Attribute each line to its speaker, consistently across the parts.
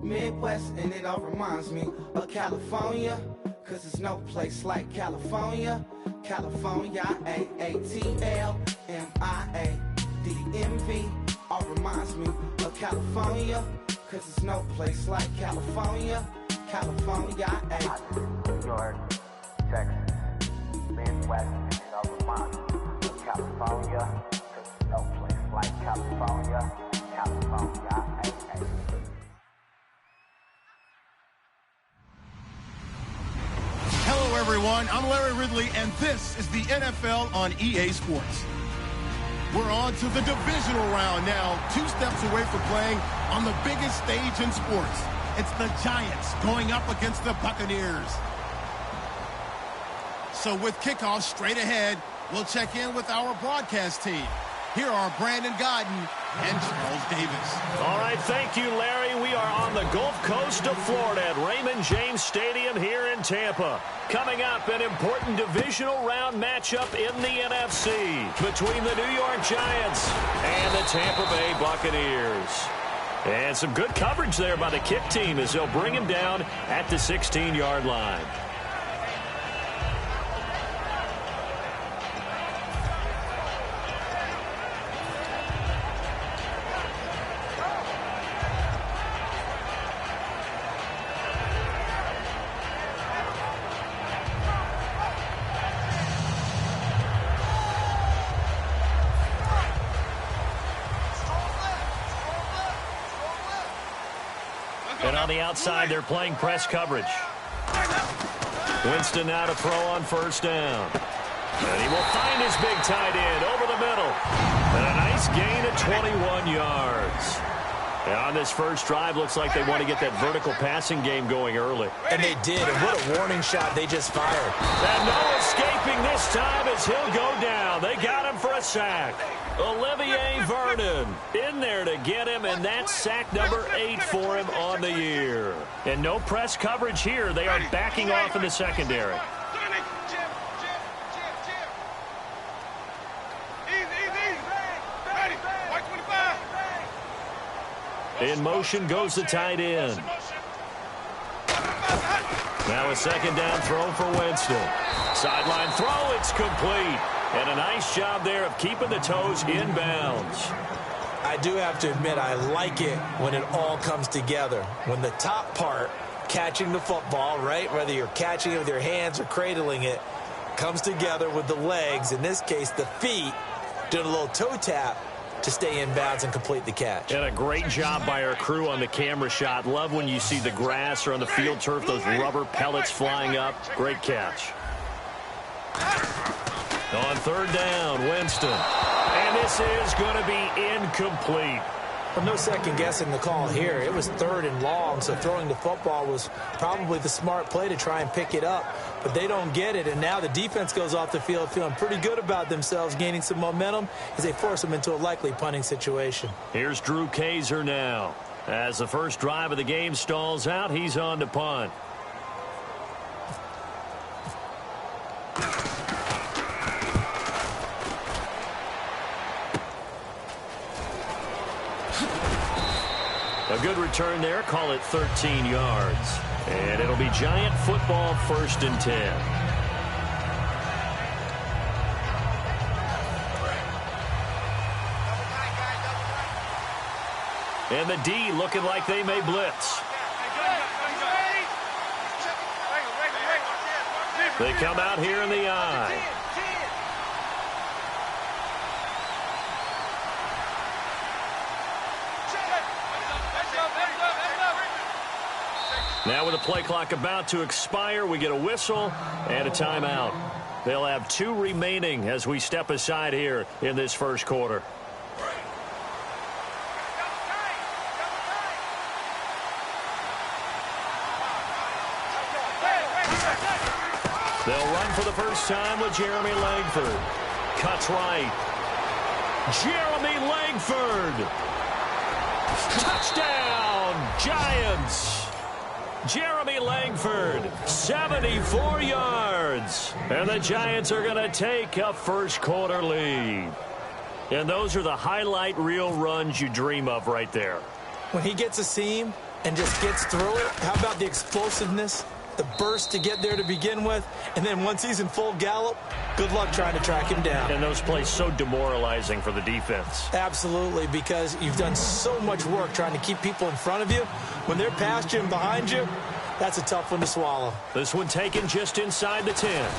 Speaker 1: Midwest, and it all reminds me of California, cause there's no place like California. California, AATLMIADMV, all reminds me of California, cause there's no place like California. California,
Speaker 2: New York, Texas, Midwest, and it all reminds me of California, cause there's no place like California. California,
Speaker 3: Hello, everyone. I'm Larry Ridley, and this is the NFL on EA Sports. We're on to the divisional round now, 2 steps away from playing on the biggest stage in sports. It's the Giants going up against the Buccaneers. So with kickoff straight ahead, we'll check in with our broadcast team. Here are Brandon Godden and Charles Davis.
Speaker 4: All right, thank you, Larry. We are on the Gulf Coast of Florida at Raymond James Stadium here in Tampa. Coming up, an important divisional round matchup in the NFC between the New York Giants and the Tampa Bay Buccaneers. And some good coverage there by the kick team as they'll bring him down at the 16-yard line. And on the outside, they're playing press coverage. Winston now to throw on first down. And he will find his big tight end over the middle. And a nice gain of 21 yards. And on this first drive, looks like they want to get that vertical passing game going early.
Speaker 5: And they did. And what a warning shot they just fired.
Speaker 4: And no escaping this time as he'll go down. They got him for a sack. Olivier Vernon in there to get him, and that's sack number 8 for him on the year. And no press coverage here. They are backing off in the secondary. In motion goes the tight end. Now a second down throw for Winston. Sideline throw, it's complete. And a nice job there of keeping the toes in bounds.
Speaker 5: I do have to admit, I like it when it all comes together. When the top part, catching the football, right, whether you're catching it with your hands or cradling it, comes together with the legs, in this case the feet, doing a little toe tap to stay in bounds and complete the catch.
Speaker 4: And a great job by our crew on the camera shot. Love when you see the grass or on the field turf, those rubber pellets flying up. Great catch. On third down, Winston. And this is going to be incomplete.
Speaker 5: Well, no second guessing the call here. It was 3rd and long, so throwing the football was probably the smart play to try and pick it up. But they don't get it, and now the defense goes off the field feeling pretty good about themselves, gaining some momentum as they force them into a likely punting situation.
Speaker 4: Here's Drew Kaiser now. As the first drive of the game stalls out, he's on to punt. A good return there. Call it 13 yards. And it'll be Giant football, 1st and 10. And the D looking like they may blitz. They come out here in the I. Now with the play clock about to expire, we get a whistle and a timeout. They'll have 2 remaining as we step aside here in this first quarter. They'll run for the first time with Jeremy Langford. Cuts right. Jeremy Langford. Touchdown, Giants. Jeremy Langford, 74 yards. And the Giants are going to take a first quarter lead. And those are the highlight reel runs you dream of right there.
Speaker 5: When he gets a seam and just gets through it, how about the explosiveness, the burst to get there to begin with, and then once he's in full gallop, good luck trying to track him down.
Speaker 4: And those plays so demoralizing for the defense.
Speaker 5: Absolutely, because you've done so much work trying to keep people in front of you. When they're past you and behind you, that's a tough one to swallow.
Speaker 4: This one taken just inside the 10.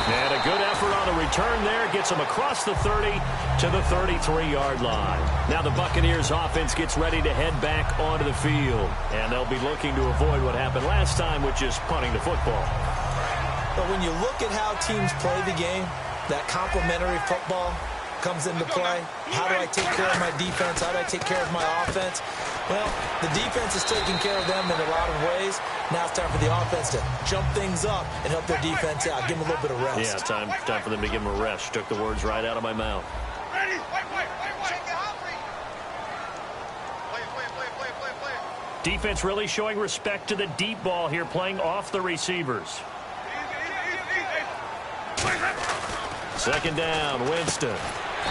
Speaker 4: And a good effort on the return there. Gets them across the 30 to the 33-yard line. Now the Buccaneers offense gets ready to head back onto the field. And they'll be looking to avoid what happened last time, which is punting the football.
Speaker 5: But when you look at how teams play the game, that complementary football comes into play. How do I take care of my defense? How do I take care of my offense? Well, the defense is taking care of them in a lot of ways. Now it's time for the offense to jump things up and help their defense out. Give them a little bit of rest.
Speaker 4: Yeah, time for them to give them a rest. Took the words right out of my mouth.
Speaker 6: Ready?
Speaker 4: Defense really showing respect to the deep ball here, playing off the receivers. Second down, Winston.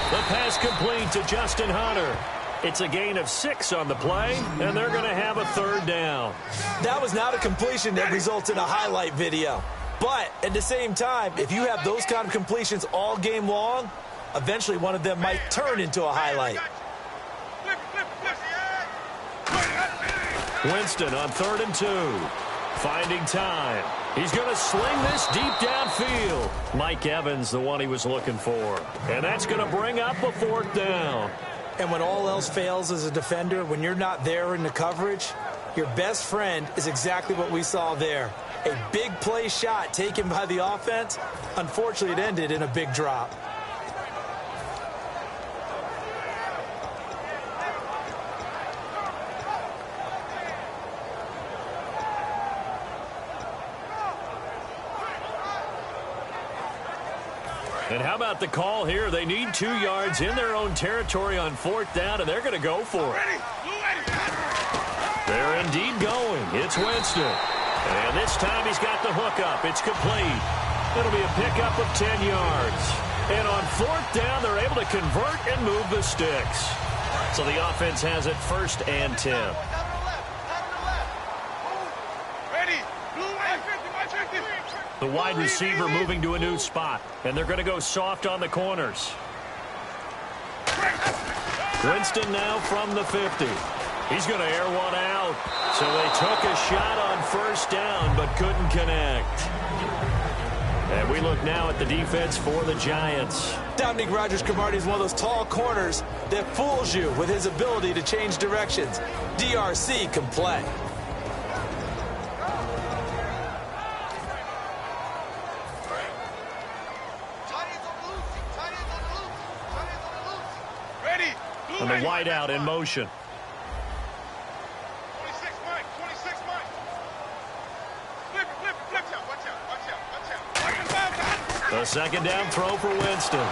Speaker 4: The pass complete to Justin Hunter. It's a gain of 6 on the play, and they're going to have a third down.
Speaker 5: That was not a completion that results in a highlight video. But at the same time, if you have those kind of completions all game long, eventually one of them might turn into a highlight.
Speaker 4: Winston on 3rd and 2. Finding time. He's going to sling this deep downfield. Mike Evans, the one he was looking for. And that's going to bring up a 4th down.
Speaker 5: And when all else fails as a defender, when you're not there in the coverage, your best friend is exactly what we saw there. A big play shot taken by the offense. Unfortunately, it ended in a big drop.
Speaker 4: And how about the call here? They need 2 yards in their own territory on 4th down, and they're going to go for it. They're indeed going. It's Winston. And this time he's got the hook up. It's complete. It'll be a pickup of 10 yards. And on 4th down, they're able to convert and move the sticks. So the offense has it 1st and 10. The wide receiver moving to a new spot, and they're going to go soft on the corners. Winston now from the 50. He's going to air one out. So they took a shot on 1st down, but couldn't connect. And we look now at the defense for the Giants.
Speaker 5: Dominique Rodgers-Cromartie is one of those tall corners that fools you with his ability to change directions. DRC can play.
Speaker 4: And the wide out in motion.
Speaker 6: 26 Mike. Flip it. Watch out.
Speaker 4: The second down throw for Winston.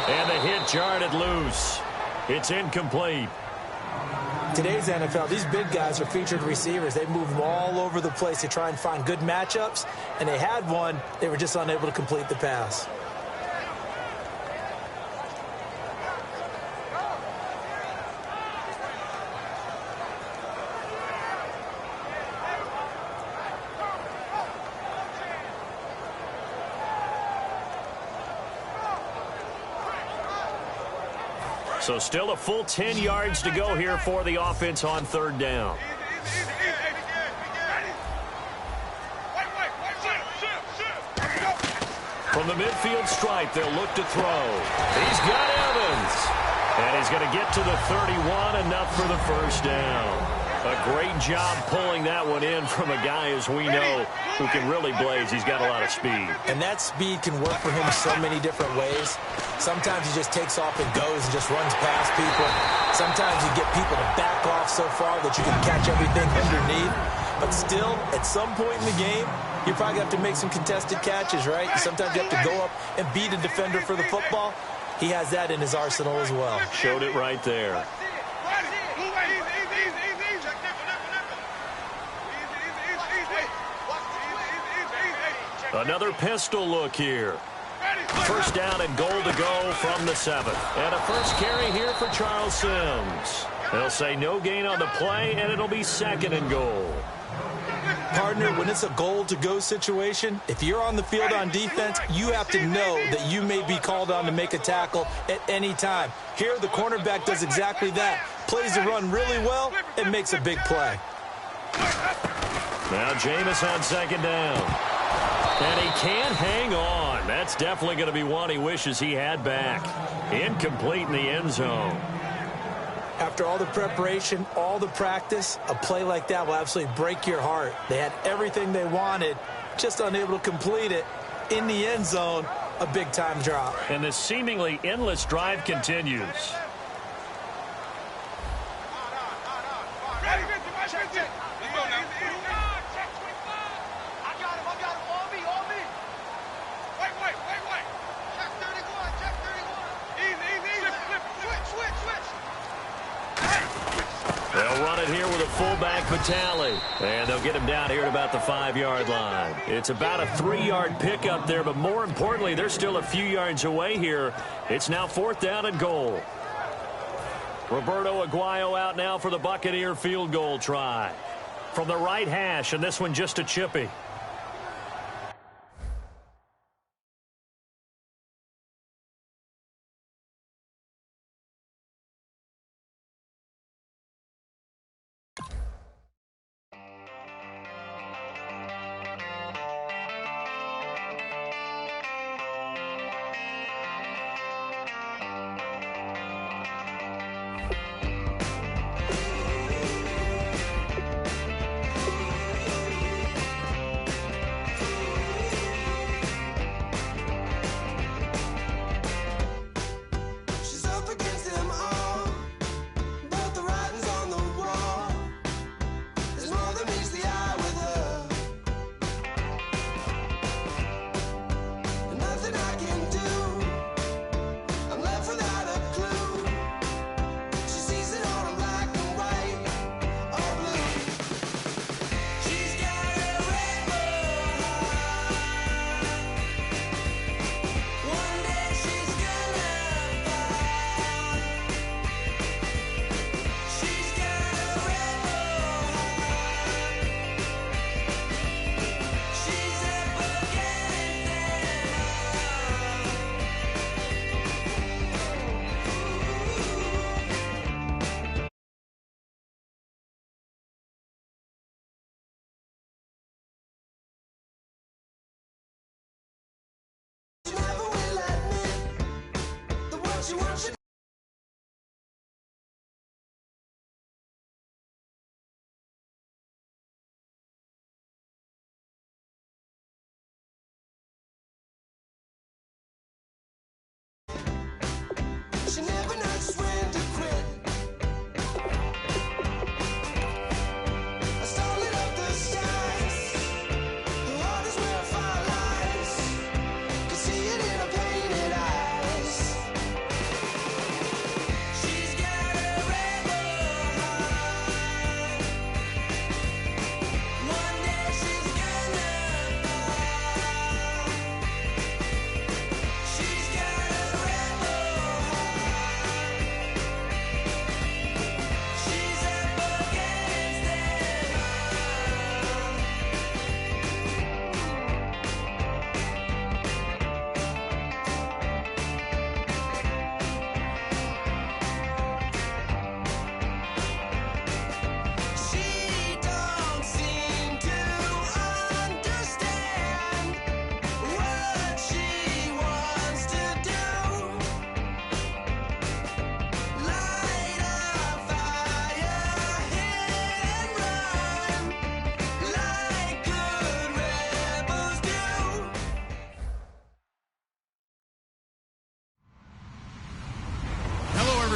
Speaker 4: And the hit jarred loose. It's incomplete.
Speaker 5: Today's NFL, these big guys are featured receivers. They move them all over the place to try and find good matchups. And they had one. They were just unable to complete the pass.
Speaker 4: So still a full 10 yards to go here for the offense on 3rd down. From the midfield stripe, they'll look to throw. He's got Evans. And he's going to get to the 31, enough for the 1st down. A great job pulling that one in from a guy, as we know, who can really blaze. He's got a lot of speed.
Speaker 5: And that speed can work for him so many different ways. Sometimes he just takes off and goes and just runs past people. Sometimes you get people to back off so far that you can catch everything underneath. But still, at some point in the game, you probably have to make some contested catches, right? Sometimes you have to go up and beat a defender for the football. He has that in his arsenal as well.
Speaker 4: Showed it right there. Another pistol look here. First down and goal to go from the 7. And a first carry here for Charles Sims. They'll say no gain on the play, and it'll be 2nd and goal.
Speaker 5: Partner, when it's a goal-to-go situation, if you're on the field on defense, you have to know that you may be called on to make a tackle at any time. Here, the cornerback does exactly that. Plays the run really well and makes a big play.
Speaker 4: Now Jameis on 2nd down. And he can't hang on. That's definitely going to be one he wishes he had back. Incomplete in the end zone.
Speaker 5: After all the preparation, all the practice, a play like that will absolutely break your heart. They had everything they wanted, just unable to complete it. In the end zone, a big-time drop.
Speaker 4: And this seemingly endless drive continues. They'll run it here with a fullback, Vitale. And they'll get him down here at about the 5-yard line. It's about a 3-yard pickup there, but more importantly, they're still a few yards away here. It's now 4th down and goal. Roberto Aguayo out now for the Buccaneer field goal try. From the right hash, and this one just a chippy.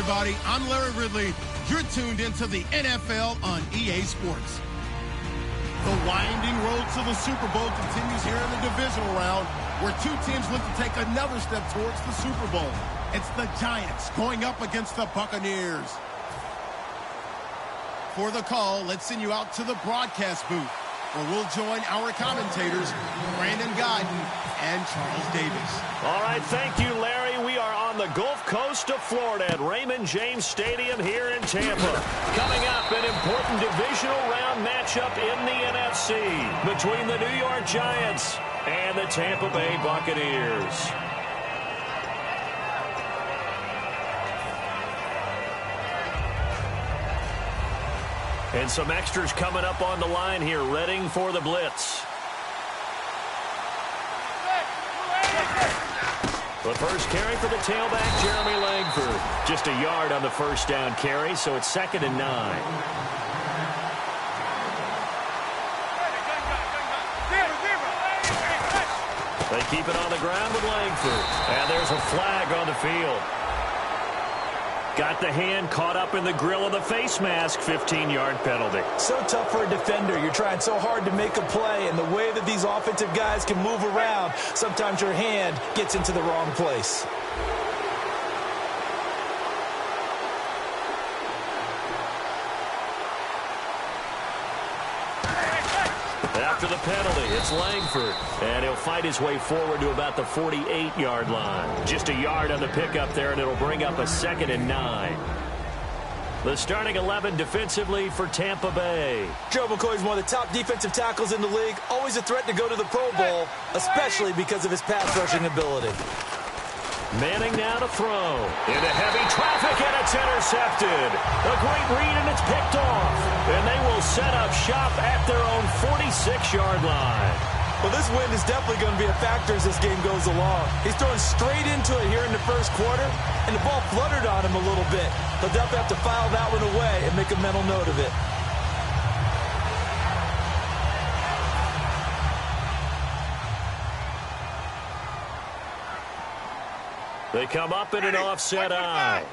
Speaker 3: everybody. I'm Larry Ridley. You're tuned into the NFL on EA Sports. The winding road to the Super Bowl continues here in the divisional round, where two teams look to take another step towards the Super Bowl. It's the Giants going up against the Buccaneers. For the call, let's send you out to the broadcast booth. where we'll join our commentators, Brandon Godden and Charles Davis.
Speaker 4: All right, thank you, Larry. We are on the Gulf Coast of Florida at Raymond James Stadium here in Tampa. Coming up, an important divisional round matchup in the NFC between the New York Giants and the Tampa Bay Buccaneers. And some extras coming up on the line here, readying for the blitz. The first carry for the tailback, Jeremy Langford. Just a yard on the first down carry, so it's 2nd and 9. They keep it on the ground with Langford. And there's a flag on the field. Got the hand caught up in the grill of the face mask, 15-yard penalty.
Speaker 5: So tough for a defender. You're trying so hard to make a play, and the way that these offensive guys can move around, sometimes your hand gets into the wrong place.
Speaker 4: After the penalty, it's Langford, and he'll fight his way forward to about the 48-yard line. Just a yard on the pickup there, and it'll bring up a 2nd and 9. The starting 11 defensively for Tampa Bay.
Speaker 5: Joe McCoy's one of the top defensive tackles in the league, always a threat to go to the Pro Bowl, especially because of his pass rushing ability.
Speaker 4: Manning now to throw. Into heavy traffic, and it's intercepted. A great read, and it's picked off. And they will set up shop at their own 46-yard line.
Speaker 5: Well, this wind is definitely going to be a factor as this game goes along. He's throwing straight into it here in the first quarter, and the ball fluttered on him a little bit. He'll definitely have to file that one away and make a mental note of it.
Speaker 4: They come up in an offset eye.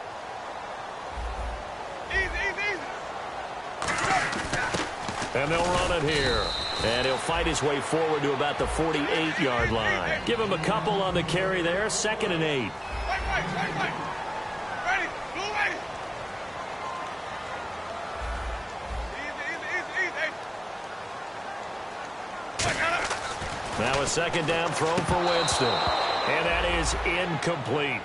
Speaker 4: And they'll run it here. And he'll fight his way forward to about the 48-yard line. Give him a couple on the carry there, 2nd and 8. Now a 2nd down throw for Winston. And that is incomplete.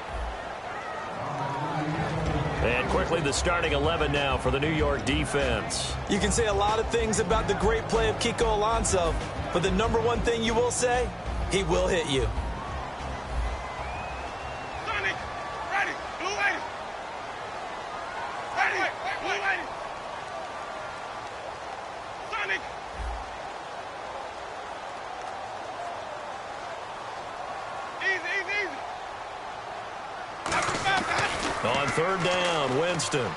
Speaker 4: And quickly the starting 11 now for the New York defense.
Speaker 5: You can say a lot of things about the great play of Kiko Alonso, but the number one thing you will say, he will hit you.
Speaker 6: Sonic, ready, blue lady. Ready, blue lady. Sonic. Easy.
Speaker 4: On 3rd down, Winston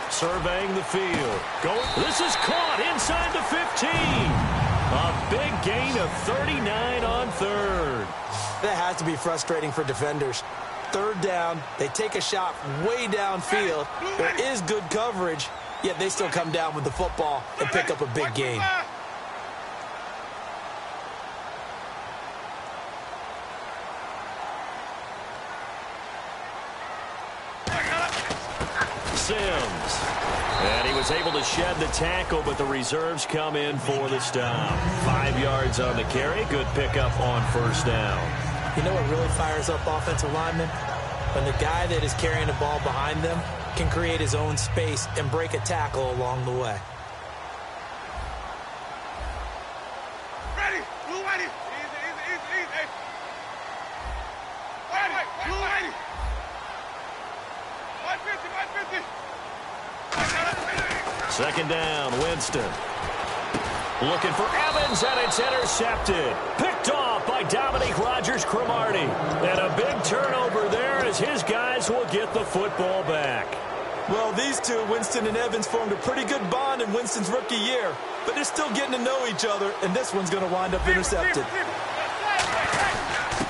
Speaker 4: surveying the field. This is caught inside the 15. A big gain of 39 on 3rd.
Speaker 5: That has to be frustrating for defenders. 3rd down, they take a shot way downfield. There is good coverage, yet they still come down with the football and pick up a big gain.
Speaker 4: Sims. And he was able to shed the tackle, but the reserves come in for the stop. 5 yards on the carry. Good pickup on 1st down.
Speaker 5: You know what really fires up offensive linemen? When the guy that is carrying the ball behind them can create his own space and break a tackle along the way.
Speaker 6: Ready, blue lady. Easy. Ready, blue lady. 150.
Speaker 4: 2nd down, Winston. Looking for Evans, and it's intercepted. Picked off by Dominique Rodgers-Cromartie. And a big turnover there as his guys will get the football back.
Speaker 5: Well, these two, Winston and Evans, formed a pretty good bond in Winston's rookie year. But they're still getting to know each other, and this one's going to wind up intercepted.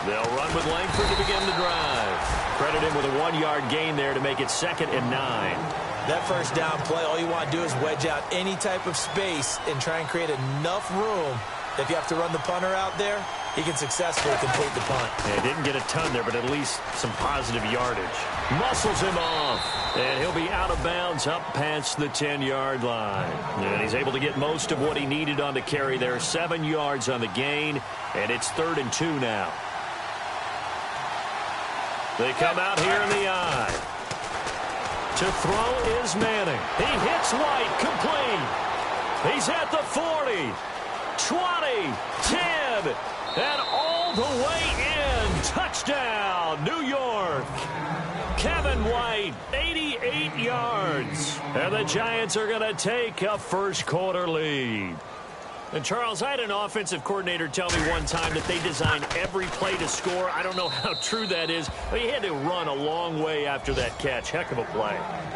Speaker 4: They'll run with Langford to begin the drive. Credit him with a 1-yard gain there to make it 2nd and 9.
Speaker 5: That first down play, all you want to do is wedge out any type of space and try and create enough room. If you have to run the punter out there, he can successfully complete the punt.
Speaker 4: Yeah, didn't get a ton there, but at least some positive yardage. Muscles him off, and he'll be out of bounds up past the 10-yard line. And he's able to get most of what he needed on the carry there. 7 yards on the gain, and it's 3rd and 2 now. They come out here in the eye. To throw is Manning. He hits White, complete. He's at the 40, 20, 10, and all the way in. Touchdown, New York. Kevin White, 88 yards. And the Giants are going to take a first-quarter lead. And, Charles, I had an offensive coordinator tell me one time that they design every play to score. I don't know how true that is, but he had to run a long way after that catch. Heck of a play.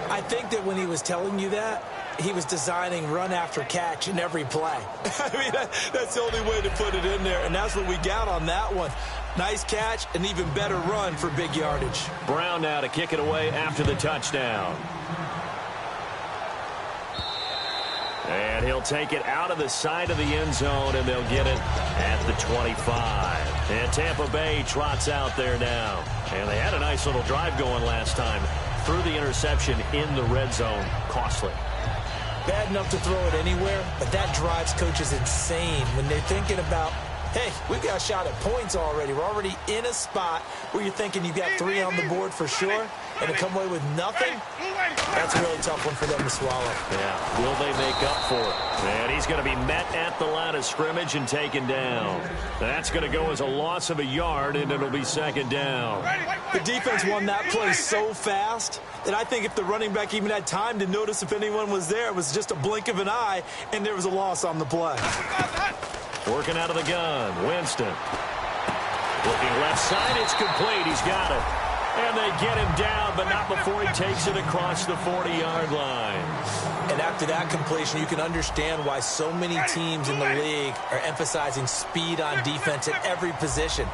Speaker 5: I think that when he was telling you that, he was designing run after catch in every play. I mean, that's the only way to put it in there, and that's what we got on that one. Nice catch, an even better run for big yardage.
Speaker 4: Brown now to kick it away after the touchdown. And he'll take it out of the side of the end zone, and they'll get it at the 25. And Tampa Bay trots out there now. And they had a nice little drive going last time. Threw the interception in the red zone. Costly.
Speaker 5: Bad enough to throw it anywhere, but that drives coaches insane when they're thinking about, hey, we've got a shot at points already. We're already in a spot where you're thinking you've got 3 on the board for sure, and to come away with nothing, that's a really tough one for them to swallow.
Speaker 4: Yeah, will they make up for it? And he's going to be met at the line of scrimmage and taken down. That's going to go as a loss of a yard, and it'll be 2nd down.
Speaker 5: The defense won that play so fast that I think if the running back even had time to notice if anyone was there, it was just a blink of an eye, and there was a loss on the play.
Speaker 4: Working out of the gun, Winston. Looking left side, it's complete. He's got it. And they get him down, but not before he takes it across the 40-yard line.
Speaker 5: And after that completion, you can understand why so many teams in the league are emphasizing speed on defense at every position.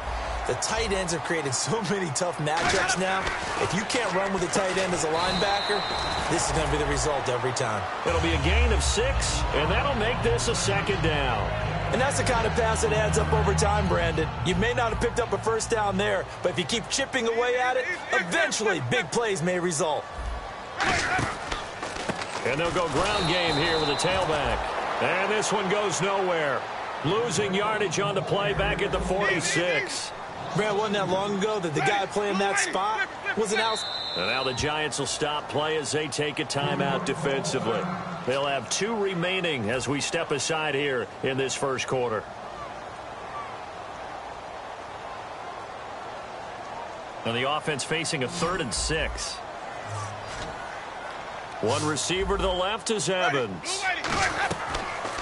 Speaker 5: The tight ends have created so many tough matchups now. If you can't run with a tight end as a linebacker, this is going to be the result every time.
Speaker 4: It'll be a gain of 6, and that'll make this a 2nd down.
Speaker 5: And that's the kind of pass that adds up over time, Brandon. You may not have picked up a first down there, but if you keep chipping away at it, eventually big plays may result.
Speaker 4: And they'll go ground game here with a tailback. And this one goes nowhere. Losing yardage on the play back at the 46.
Speaker 5: Brad, wasn't that long ago that the guy playing that spot was an out.
Speaker 4: And now the Giants will stop play as they take a timeout defensively. They'll have 2 remaining as we step aside here in this first quarter. And the offense facing a 3rd and 6. One receiver to the left is Evans.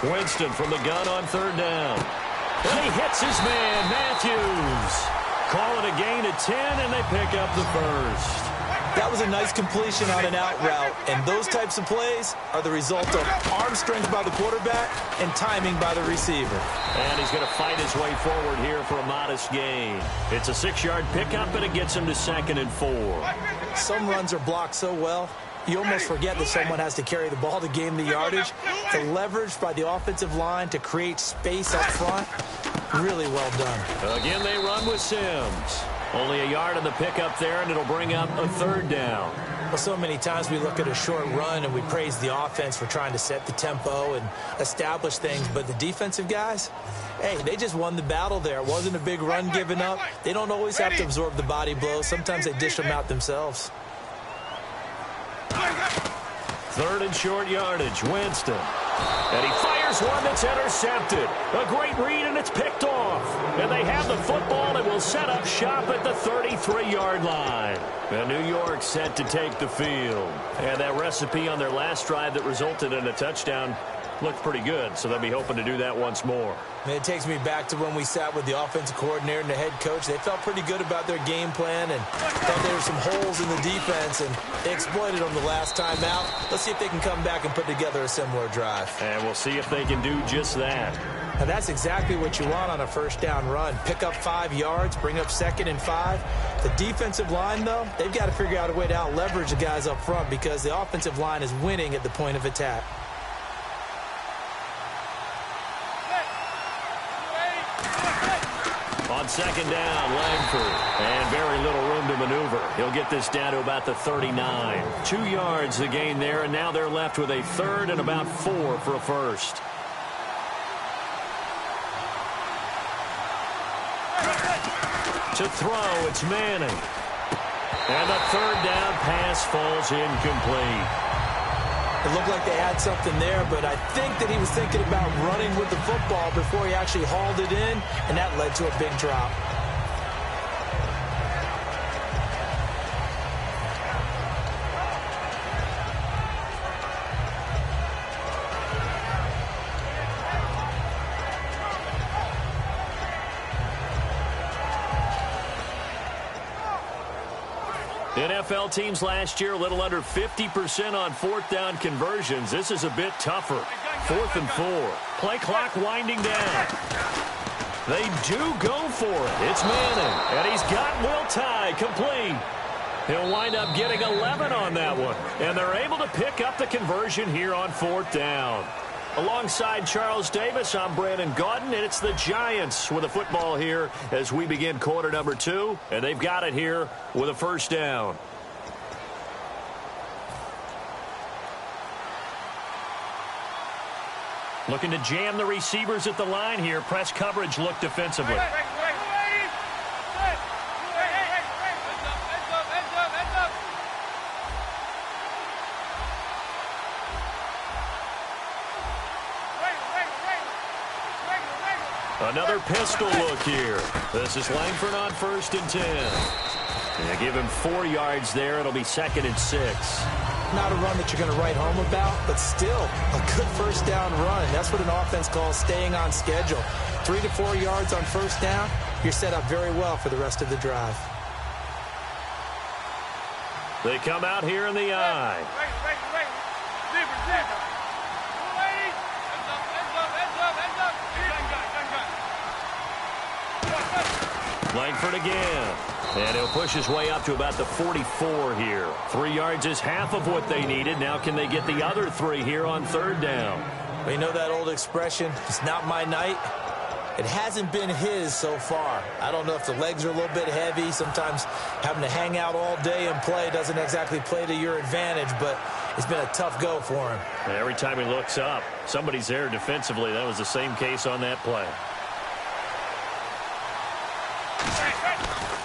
Speaker 4: Winston from the gun on 3rd down. And he hits his man, Matthews. Call it a gain of 10, and they pick up the first.
Speaker 5: That was a nice completion on an out route, and those types of plays are the result of arm strength by the quarterback and timing by the receiver.
Speaker 4: And he's going to fight his way forward here for a modest gain. It's a 6-yard pickup, and it gets him to 2nd and 4.
Speaker 5: Some runs are blocked so well, you almost forget that someone has to carry the ball to gain the yardage. The leverage by the offensive line to create space up front, really well done.
Speaker 4: Again, they run with Sims. Only a yard on the pickup there, and it'll bring up a 3rd down.
Speaker 5: Well, so many times we look at a short run and we praise the offense for trying to set the tempo and establish things, but the defensive guys, hey, they just won the battle there. It wasn't a big run given up. They don't always have to absorb the body blows. Sometimes they dish them out themselves.
Speaker 4: 3rd and short yardage, Winston. And he fires one that's intercepted. A great read, and it's picked off. And they have the football and will set up shop at the 33-yard line. And New York set to take the field. And that recipe on their last drive that resulted in a touchdown looked pretty good, so they'll be hoping to do that once more.
Speaker 5: And it takes me back to when we sat with the offensive coordinator and the head coach. They felt pretty good about their game plan and thought there were some holes in the defense, and they exploited them the last time out. Let's see if they can come back and put together a similar drive.
Speaker 4: And we'll see if they can do just that.
Speaker 5: And that's exactly what you want on a first down run. Pick up 5 yards, bring up 2nd and 5. The defensive line, though, they've got to figure out a way to out-leverage the guys up front because the offensive line is winning at the point of attack.
Speaker 4: On second down, Langford. And very little room to maneuver. He'll get this down to about the 39. 2 yards the gain there, and now they're left with a third and about 4 for a first. To throw, it's Manning. And the third down pass falls incomplete.
Speaker 5: It looked like they had something there, but I think that he was thinking about running with the football before he actually hauled it in, and that led to a big drop.
Speaker 4: NFL teams last year a little under 50% on fourth down conversions. This is a bit tougher. 4th and 4. Play clock winding down. They do go for it. It's Manning, and he's got Will Tye complete. He'll wind up getting 11 on that one, and they're able to pick up the conversion here on 4th down. Alongside Charles Davis, I'm Brandon Gaudin, and it's the Giants with a football here as we begin quarter number 2, and they've got it here with a first down. Looking to jam the receivers at the line here. Press coverage look defensively. Another pistol look here. This is Langford on 1st and 10. And give him 4 yards there. It'll be 2nd and 6.
Speaker 5: Not a run that you're going to write home about, but still a good first down run. That's what an offense calls staying on schedule. 3 to 4 yards on first down, you're set up very well for the rest of the drive.
Speaker 4: They come out here in the eye. Langford again. And he'll push his way up to about the 44 here. 3 yards is half of what they needed. Now can they get the other 3 here on 3rd down?
Speaker 5: Well, you know that old expression, it's not my night. It hasn't been his so far. I don't know if the legs are a little bit heavy. Sometimes having to hang out all day and play doesn't exactly play to your advantage, but it's been a tough go for him.
Speaker 4: And every time he looks up, somebody's there defensively. That was the same case on that play.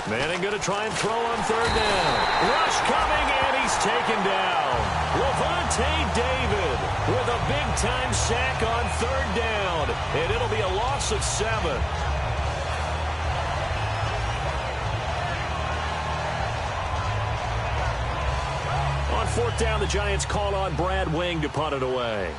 Speaker 4: Manning going to try and throw on 3rd down. Rush coming, and he's taken down. Levante David with a big-time sack on 3rd down, and it'll be a loss of 7. On 4th down, the Giants call on Brad Wing to punt it away.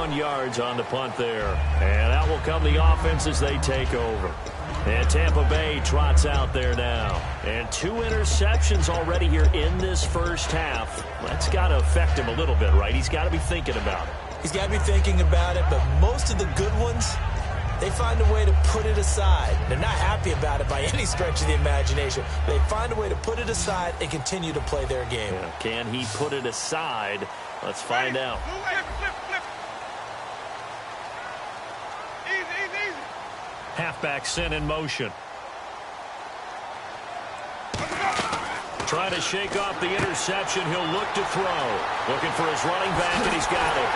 Speaker 4: Yards on the punt there, and out will come the offense as they take over. And Tampa Bay trots out there now, and 2 interceptions already here in this first half. That's got to affect him a little bit, right? He's got to be thinking about it.
Speaker 5: He's got to be thinking about it, but most of the good ones, they find a way to put it aside. They're not happy about it by any stretch of the imagination. They find a way to put it aside and continue to play their game.
Speaker 4: Yeah. Can he put it aside? Let's find out. Halfback sent in motion. Trying to shake off the interception. He'll look to throw. Looking for his running back, and he's got it.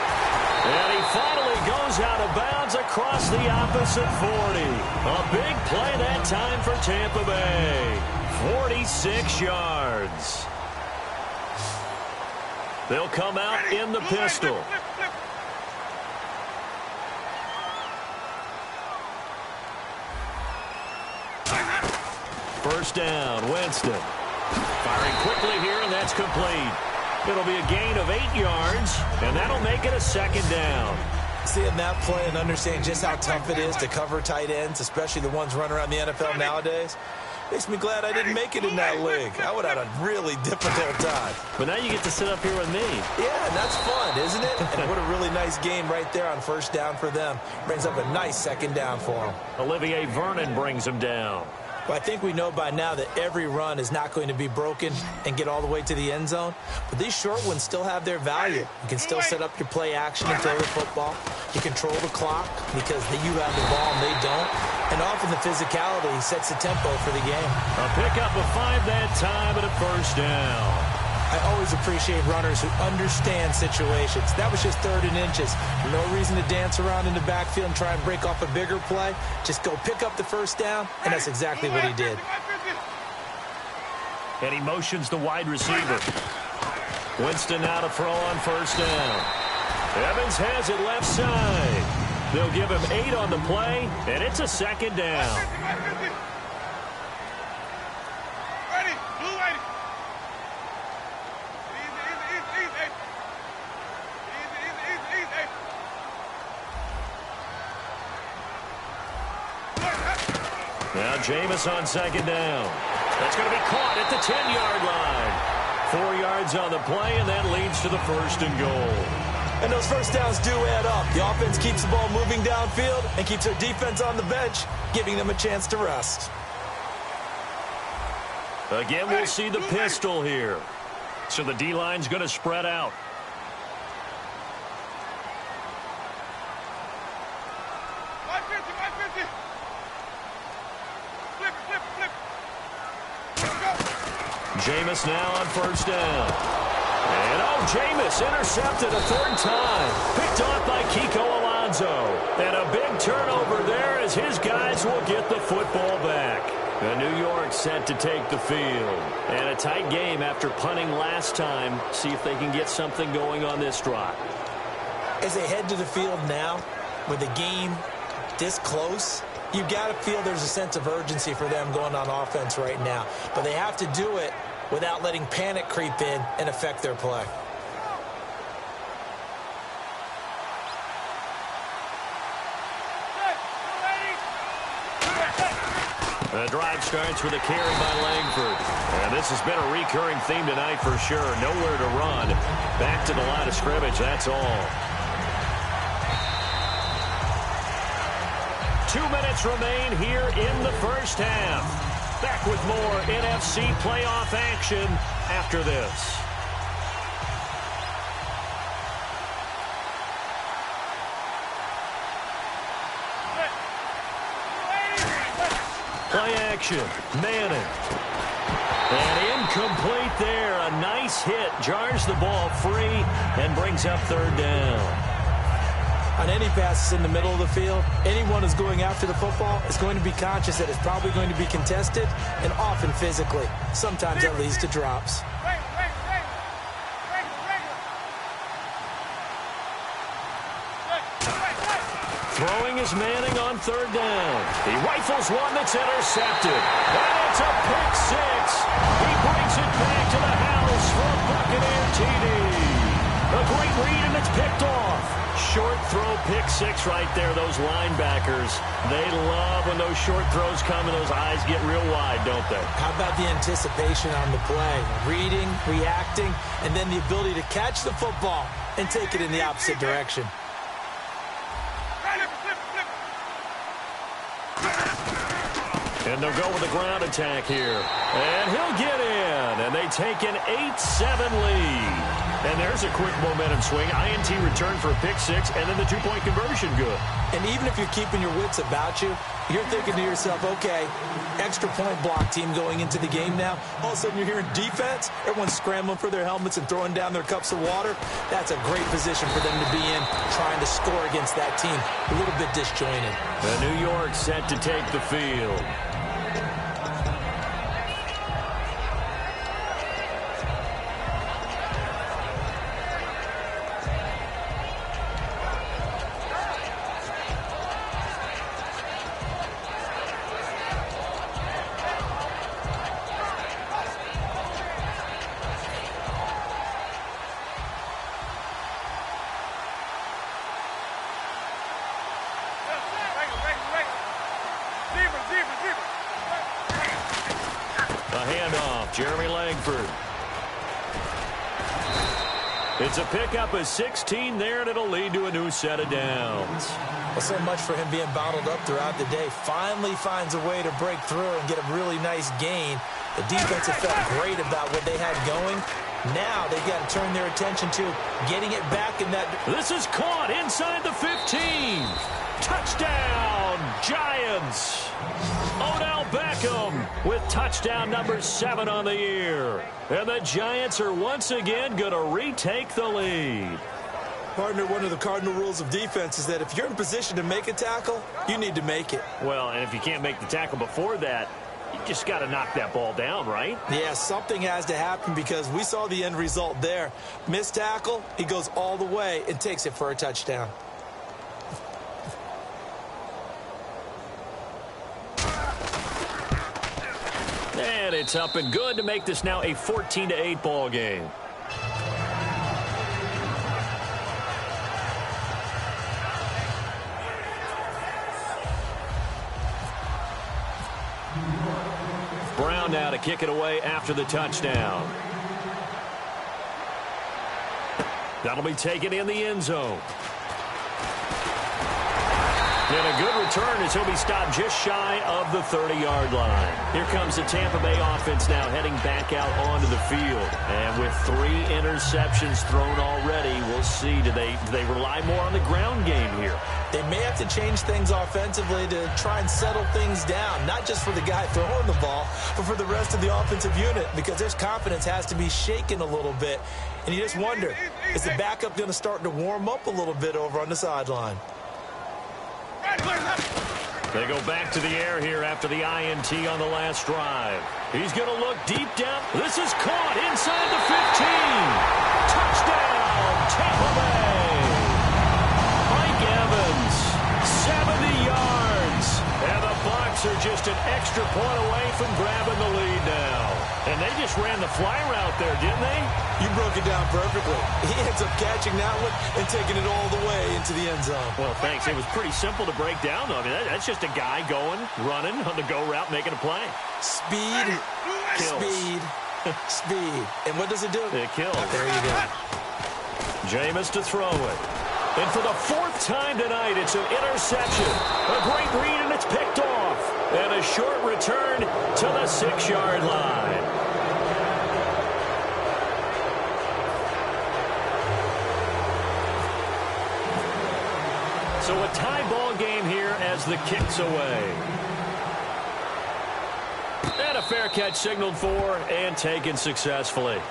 Speaker 4: And he finally goes out of bounds across the opposite 40. A big play that time for Tampa Bay. 46 yards. They'll come out in the pistol. First down, Winston. Firing quickly here, and that's complete. It'll be a gain of 8 yards, and that'll make it a 2nd down.
Speaker 5: Seeing that play and understanding just how tough it is to cover tight ends, especially the ones running around the NFL nowadays, Makes me glad I didn't make it in that league. I would have had a really difficult time.
Speaker 4: But now you get to sit up here with me.
Speaker 5: Yeah, and that's fun, isn't it? And what a really nice game right there on first down for them. Brings up a nice second down for them.
Speaker 4: Olivier Vernon brings him down.
Speaker 5: Well, I think we know by now that every run is not going to be broken and get all the way to the end zone. But these short ones still have their value. You can still set up your play action and throw the football. You control the clock because you have the ball and they don't. And often the physicality sets the tempo for the game.
Speaker 4: A pickup of 5 that time and a first down.
Speaker 5: I always appreciate runners who understand situations. That was just 3rd and inches. No reason to dance around in the backfield and try and break off a bigger play. Just go pick up the first down, and that's exactly what he did.
Speaker 4: And he motions the wide receiver. Winston now to throw on first down. Evans has it left side. They'll give him 8 on the play, and it's a second down.
Speaker 6: Ready, blue ready. Easy.
Speaker 4: Now Jameis on second down. That's going to be caught at the 10-yard line. 4 yards on the play, and that leads to the 1st and goal.
Speaker 5: And those first downs do add up. The offense keeps the ball moving downfield and keeps their defense on the bench, giving them a chance to rest.
Speaker 4: Again, we'll see the pistol here. So the D-line's going to spread out. Jameis now on first down. And Jameis intercepted a 3rd time. Picked off by Kiko Alonso. And a big turnover there as his guys will get the football back. The New York set to take the field. And a tight game after punting last time. See if they can get something going on this drive.
Speaker 5: As they head to the field now, with the game this close, you've got to feel there's a sense of urgency for them going on offense right now. But they have to do it without letting panic creep in and affect their play.
Speaker 4: The drive starts with a carry by Langford. And this has been a recurring theme tonight for sure. Nowhere to run. Back to the line of scrimmage, that's all. 2 minutes remain here in the first half. Back with more NFC playoff action after this. Play action. Manning. And incomplete there. A nice hit. Jars the ball free and brings up 3rd down.
Speaker 5: On any passes in the middle of the field, anyone who's going after the football is going to be conscious that it's probably going to be contested and often physically. Sometimes that leads to drops.
Speaker 4: Throwing is Manning on 3rd down. He rifles one that's intercepted. And it's a pick 6. He brings it back to the house for a Buccaneer TD. A great read, and it's picked off. Short throw, pick 6 right there. Those linebackers, they love when those short throws come and those eyes get real wide, don't they?
Speaker 5: How about the anticipation on the play? Reading, reacting, and then the ability to catch the football and take it in the opposite direction.
Speaker 4: And they'll go with a ground attack here. And he'll get in. And they take an 8-7 lead. And there's a quick momentum swing. INT return for a pick 6, and then the 2-point conversion good.
Speaker 5: And even if you're keeping your wits about you, you're thinking to yourself, okay, extra point block team going into the game now. All of a sudden you're hearing defense. Everyone's scrambling for their helmets and throwing down their cups of water. That's a great position for them to be in, trying to score against that team. A little bit disjointed.
Speaker 4: The New York set to take the field.
Speaker 6: Zebra.
Speaker 4: Langford. It's a pickup of 16 there, and it'll lead to a new set of downs.
Speaker 5: Well, so much for him being bottled up throughout the day. Finally finds a way to break through and get a really nice gain. The defense have felt great about what they had going. Now they've got to turn their attention to getting it back in that.
Speaker 4: This is caught inside the 15. Touchdown, Giants. Odell Beckham with touchdown number 7 on the year. And the Giants are once again going to retake the lead.
Speaker 5: Partner, one of the cardinal rules of defense is that if you're in position to make a tackle, you need to make it.
Speaker 4: Well, and if you can't make the tackle before that, you just got to knock that ball down, right?
Speaker 5: Yeah, something has to happen because we saw the end result there. Missed tackle, he goes all the way and takes it for a touchdown.
Speaker 4: And it's up and good to make this now a 14-8 ball game. Brown now to kick it away after the touchdown. That'll be taken in the end zone. And a good return as he'll be stopped just shy of the 30-yard line. Here comes the Tampa Bay offense now heading back out onto the field. And with 3 interceptions thrown already, we'll see. Do they rely more on the ground game here?
Speaker 5: They may have to change things offensively to try and settle things down, not just for the guy throwing the ball, but for the rest of the offensive unit, because their confidence has to be shaken a little bit. And you just wonder, is the backup going to start to warm up a little bit over on the sideline?
Speaker 4: They go back to the air here after the INT on the last drive. He's going to look deep down. This is caught inside the 15. Touchdown, Tampa Bay. Mike Evans, 70 yards. And the Bucs are just an extra point away from grabbing the lead now. And they just ran the fly route there, didn't they?
Speaker 5: You broke it down perfectly. He ends up catching that one and taking it all the way into the end zone.
Speaker 4: Well, thanks. It was pretty simple to break down, though. I mean, that's just a guy going, running on the go route, making a play.
Speaker 5: Speed,
Speaker 4: Kills.
Speaker 5: speed, speed. And what does it do?
Speaker 4: It kills.
Speaker 5: There you go.
Speaker 4: Jameis to throw it. And for the 4th time tonight, it's an interception. A great read, and it's picked off. And a short return to the 6-yard line. So a tie ball game here as the kick's away. And a fair catch signaled for and taken successfully.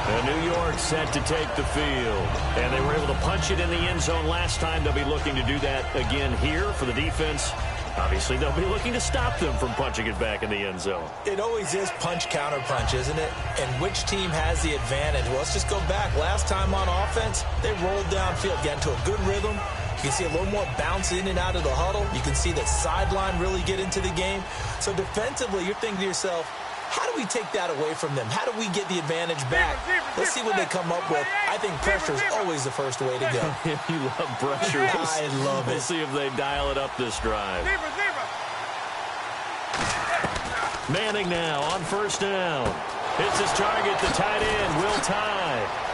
Speaker 4: And New York set to take the field. And they were able to punch it in the end zone last time. They'll be looking to do that again here for the defense. Obviously, they'll be looking to stop them from punching it back in the end zone.
Speaker 5: It always is punch-counter-punch, isn't it? And which team has the advantage? Well, let's just go back. Last time on offense, they rolled downfield, got into a good rhythm. You can see a little more bounce in and out of the huddle. You can see that sideline really get into the game. So defensively, you're thinking to yourself, how do we take that away from them? How do we get the advantage back? Let's see what they come up with. I think pressure is always the first way to go.
Speaker 4: You love pressure.
Speaker 5: I love it.
Speaker 4: We'll see if they dial it up this drive. Manning now on 1st down. Hits his target, the tight end, Will Tye.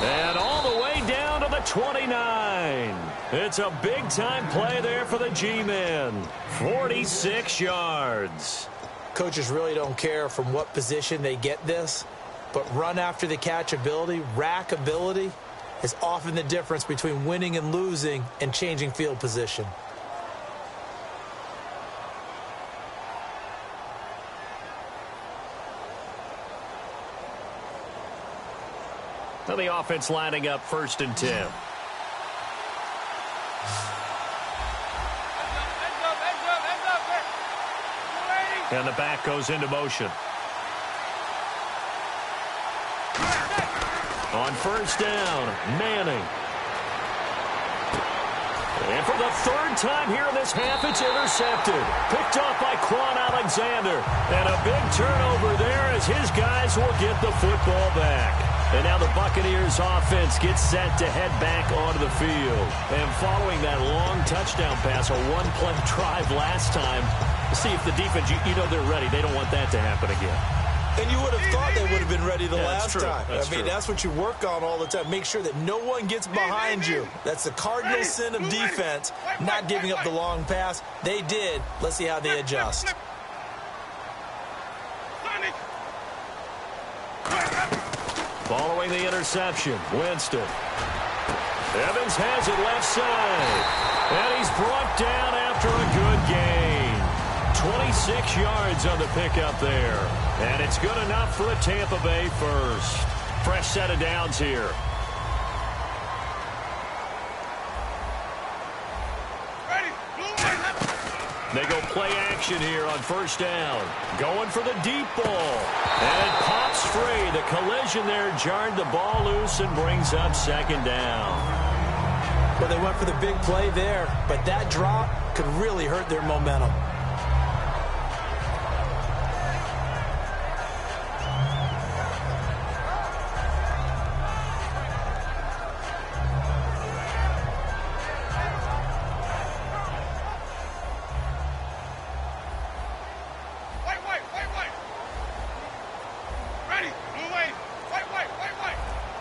Speaker 4: And all the way down to the 29. It's a big-time play there for the G-men. 46 yards.
Speaker 5: Coaches really don't care from what position they get this, but run after the catch ability, rack ability, is often the difference between winning and losing and changing field position.
Speaker 4: Now the offense lining up 1st and 10. And the back goes into motion. On 1st down, Manning. And for the 3rd time here in this half, it's intercepted. Picked off by Quan Alexander. And a big turnover there as his guys will get the football back. And now the Buccaneers offense gets set to head back onto the field. And following that long touchdown pass, a one-play drive last time, see if the defense, you know they're ready. They don't want that to happen again.
Speaker 5: And you would have thought they would have been ready the last
Speaker 4: true.
Speaker 5: time. I mean, that's what you work on all the time. Make sure that no one gets behind you. That's the cardinal sin of defense, not giving up the long pass. They did. Let's see how they adjust.
Speaker 4: Following the interception, Winston. Evans has it left side. And he's brought down after a good gain. 26 yards on the pickup there. And it's good enough for a Tampa Bay first. Fresh set of downs here. They go play action here on first down. Going for the deep ball. And it pops free. The collision there jarred the ball loose and brings up second down.
Speaker 5: Well, they went for the big play there, but that drop could really hurt their momentum.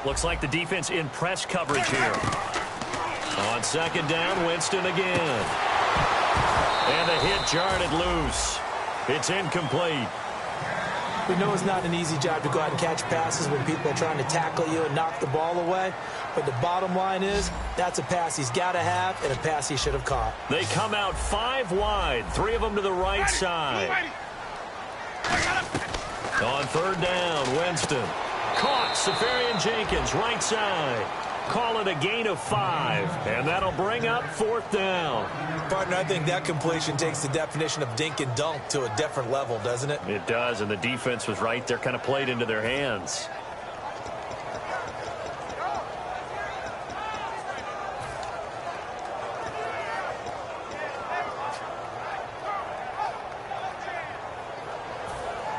Speaker 4: Looks like the defense in press coverage here. On second down, Winston again. And the hit jarred it loose. It's incomplete.
Speaker 5: We know it's not an easy job to go out and catch passes when people are trying to tackle you and knock the ball away. But the bottom line is, that's a pass he's got to have and a pass he should have caught.
Speaker 4: They come out 5 wide, 3 of them to the right side. On third down, Winston. Caught, Safarian Jenkins, right side. Call it a gain of 5, and that'll bring up fourth down.
Speaker 5: Partner, I think that completion takes the definition of dink and dunk to a different level, doesn't it?
Speaker 4: It does, and the defense was right there, kind of played into their hands.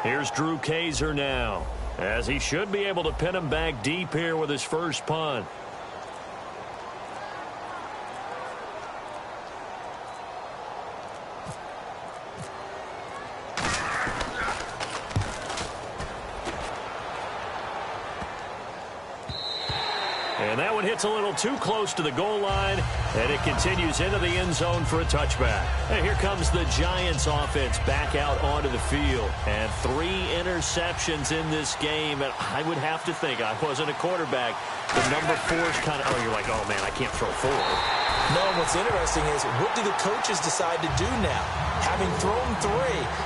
Speaker 4: Here's Drew Kaiser now, as he should be able to pin him back deep here with his first punt. And that one hits a little too close to the goal line, and it continues into the end zone for a touchback. And here comes the Giants offense back out onto the field. And 3 interceptions in this game. And I would have to think, I wasn't a quarterback, the number 4 is kind of, oh, you're like, oh, man, I can't throw 4.
Speaker 5: No, what's interesting is, what do the coaches decide to do now? Having thrown 3,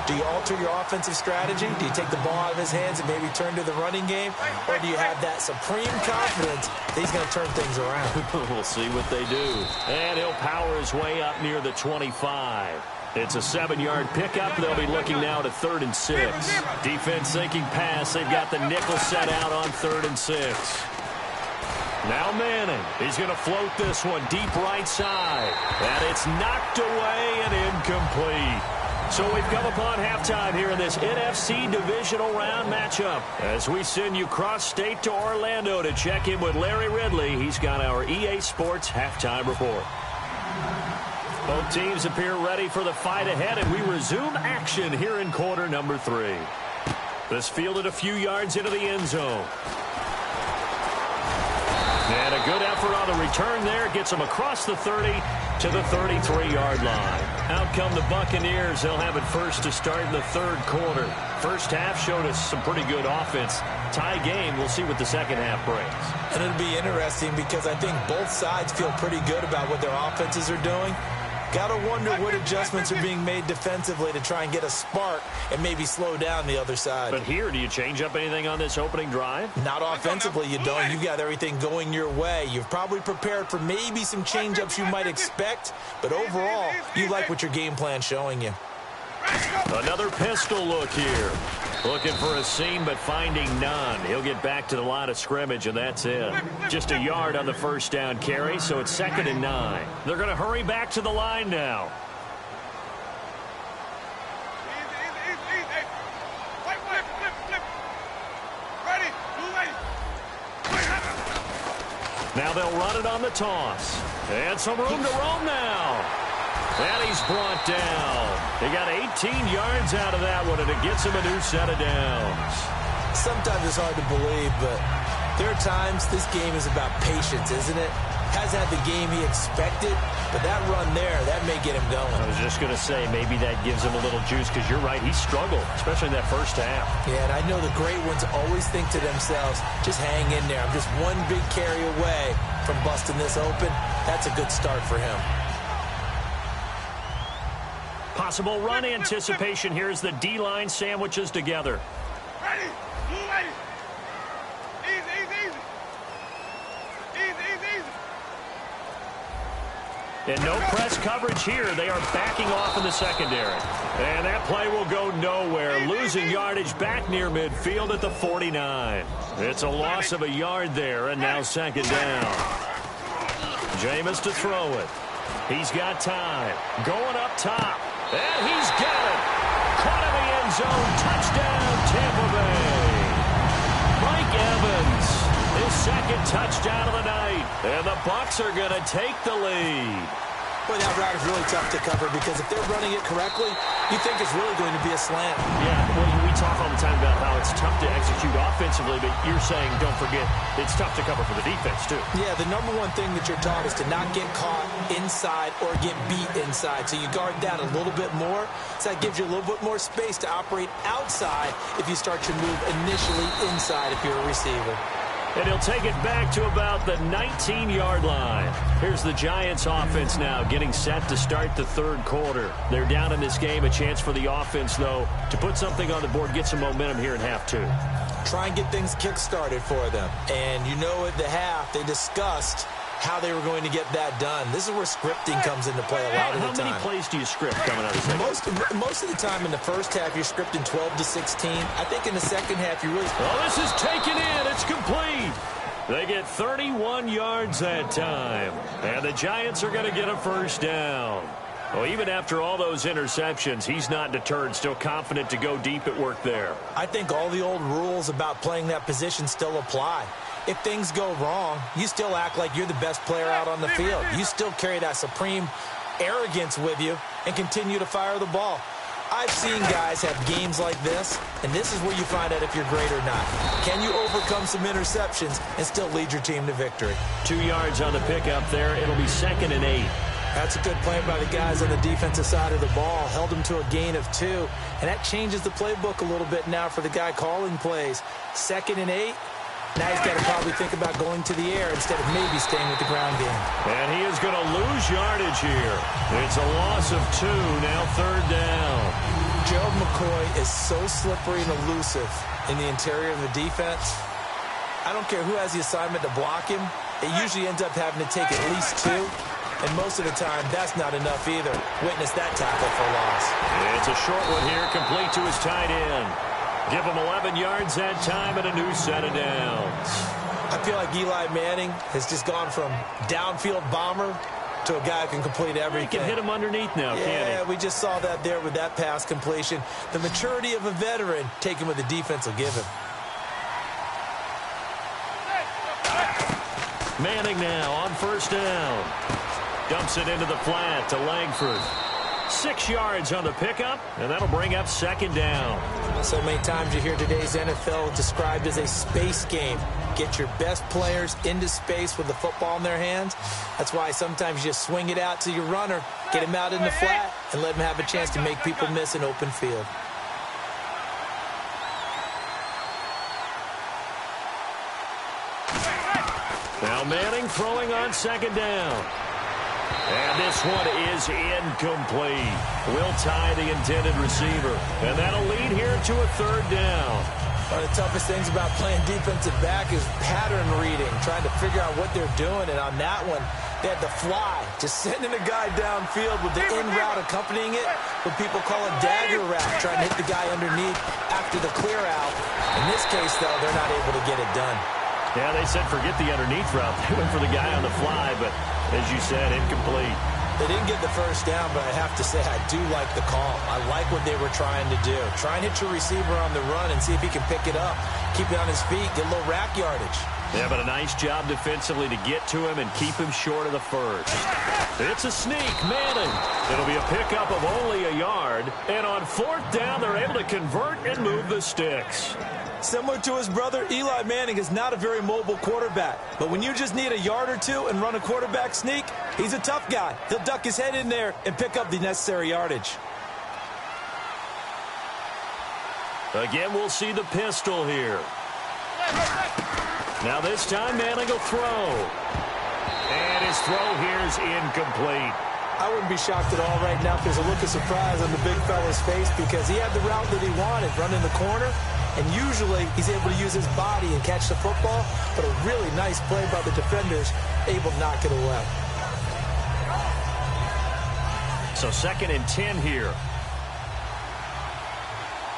Speaker 5: do you alter your offensive strategy? Do you take the ball out of his hands and maybe turn to the running game? Or do you have that supreme confidence that he's going to turn things around?
Speaker 4: We'll see what they do. And he'll power his way up near the 25. It's a 7-yard pickup. They'll be looking now to 3rd and 6. Defense thinking pass. They've got the nickel set out on 3rd and 6. Now Manning. He's going to float this one deep right side. And it's knocked away and incomplete. So we've come upon halftime here in this NFC divisional round matchup. As we send you cross-state to Orlando to check in with Larry Ridley. He's got our EA Sports halftime report. Both teams appear ready for the fight ahead, and we resume action here in quarter number 3. This fielded a few yards into the end zone. And a good effort on the return there. Gets them across the 30 to the 33-yard line. Out come the Buccaneers. They'll have it first to start in the 3rd quarter. First half showed us some pretty good offense. Tie game. We'll see what the second half brings.
Speaker 5: And it'll be interesting because I think both sides feel pretty good about what their offenses are doing. Got to wonder what adjustments are being made defensively to try and get a spark and maybe slow down the other side.
Speaker 4: But here, do you change up anything on this opening drive?
Speaker 5: Not offensively, you don't. You've got everything going your way. You've probably prepared for maybe some change-ups you might expect, but overall, you like what your game plan's showing you.
Speaker 4: Another pistol look here. Looking for a seam, but finding none. He'll get back to the line of scrimmage, and that's it. Just a yard on the first down carry, so it's 2nd and 9. They're going to hurry back to the line now. Now they'll run it on the toss. And some room to roam now. And he's brought down. They got 18 yards out of that one, and it gets him a new set of downs.
Speaker 5: sometimes it's hard to believe, but there are times this game is about patience, isn't it? Has had the game he expected, but that run there, that may get him going.
Speaker 4: I was just going to say, maybe that gives him a little juice, because you're right, he struggled, especially in that first half.
Speaker 5: Yeah, and I know the great ones always think to themselves, just hang in there. I'm just one big carry away from busting this open. That's a good start for him.
Speaker 4: Possible run anticipation here as the D-line sandwiches together.
Speaker 6: Ready? Blue lady. Easy, easy, easy. Easy, easy, easy.
Speaker 4: And no press coverage here. They are backing off in the secondary. And that play will go nowhere. Losing yardage back near midfield at the 49. It's a loss of a yard there, and now second down. Jameis to throw it. He's got time. Going up top. And he's got it. Caught in the end zone. Touchdown, Tampa Bay. Mike Evans, his second touchdown of the night. And the Bucs are going to take the lead.
Speaker 5: Boy, that route is really tough to cover because if they're running it correctly, you think it's really going to be a slant.
Speaker 4: Yeah, well, we talk all the time about how it's tough to execute offensively, but you're saying, don't forget, it's tough to cover for the defense, too.
Speaker 5: Yeah, the number one thing that you're taught is to not get caught inside or get beat inside. So you guard that a little bit more. So that gives you a little bit more space to operate outside if you start your move initially inside if you're a receiver.
Speaker 4: And he'll take it back to about the 19-yard line. Here's the Giants offense now getting set to start the third quarter. They're down in this game. A chance for the offense, though, to put something on the board, get some momentum here in half two.
Speaker 5: Try and get things kick-started for them. And you know at the half, they discussed how they were going to get that done. This is where scripting comes into play a lot of the time.
Speaker 4: How many plays do you script coming out of the second?
Speaker 5: Most of the time in the first half, you're scripting 12 to 16. I think in the second half, you really...
Speaker 4: Oh, this is taken in. It's complete. They get 31 yards that time. And the Giants are going to get a first down. Well, even after all those interceptions, he's not deterred, still confident to go deep at work there.
Speaker 5: I think all the old rules about playing that position still apply. If things go wrong, you still act like you're the best player out on the field. You still carry that supreme arrogance with you and continue to fire the ball. I've seen guys have games like this, and this is where you find out if you're great or not. Can you overcome some interceptions and still lead your team to victory?
Speaker 4: 2 yards on the pickup there. It'll be 2nd and 8.
Speaker 5: That's a good play by the guys on the defensive side of the ball. Held them to a gain of 2, and that changes the playbook a little bit now for the guy calling plays. 2nd and 8. Now he's got to probably think about going to the air instead of maybe staying with the ground game.
Speaker 4: And he is going to lose yardage here. It's a loss of 2, now 3rd down.
Speaker 5: Gerald McCoy is so slippery and elusive in the interior of the defense. I don't care who has the assignment to block him. It usually ends up having to take at least 2. And most of the time, that's not enough either. Witness that tackle for loss.
Speaker 4: It's a short one here, complete to his tight end. Give him 11 yards that time and a new set of downs.
Speaker 5: I feel like Eli Manning has just gone from downfield bomber to a guy who can complete everything.
Speaker 4: He can hit him underneath now, can't he?
Speaker 5: Yeah, we just saw that there with that pass completion. The maturity of a veteran, taken what the defense will give him.
Speaker 4: Manning now on first down. Dumps it into the flat to Langford. 6 yards on the pickup, and that'll bring up 2nd down.
Speaker 5: So many times you hear today's NFL described as a space game. Get your best players into space with the football in their hands. That's why sometimes you just swing it out to your runner, get him out in the flat, and let him have a chance to make people miss an open field.
Speaker 4: Now Manning throwing on 2nd down. And this one is incomplete. Will tie the intended receiver. And that'll lead here to a 3rd down.
Speaker 5: One of the toughest things about playing defensive back is pattern reading, trying to figure out what they're doing. And on that one, they had the fly, just sending a guy downfield with the in route accompanying it, what people call a dagger route, trying to hit the guy underneath after the clear out. In this case, though, they're not able to get it done.
Speaker 4: Yeah, they said forget the underneath route. They went for the guy on the fly, but as you said, incomplete.
Speaker 5: They didn't get the first down, but I have to say I do like the call. I like what they were trying to do. Try and hit your receiver on the run and see if he can pick it up. Keep it on his feet, get a little rack yardage.
Speaker 4: Yeah, but a nice job defensively to get to him and keep him short of the first. It's a sneak, Manning. It'll be a pickup of only a yard. And on 4th down, they're able to convert and move the sticks.
Speaker 5: Similar to his brother, Eli Manning is not a very mobile quarterback. But when you just need a yard or two and run a quarterback sneak, he's a tough guy. He'll duck his head in there and pick up the necessary yardage.
Speaker 4: Again, we'll see the pistol here. Now this time, Manning will throw. And his throw here is incomplete.
Speaker 5: I wouldn't be shocked at all right now if there's a look of surprise on the big fella's face because he had the route that he wanted, running the corner, and usually he's able to use his body and catch the football, but a really nice play by the defenders, able to knock it away.
Speaker 4: So 2nd and 10 here.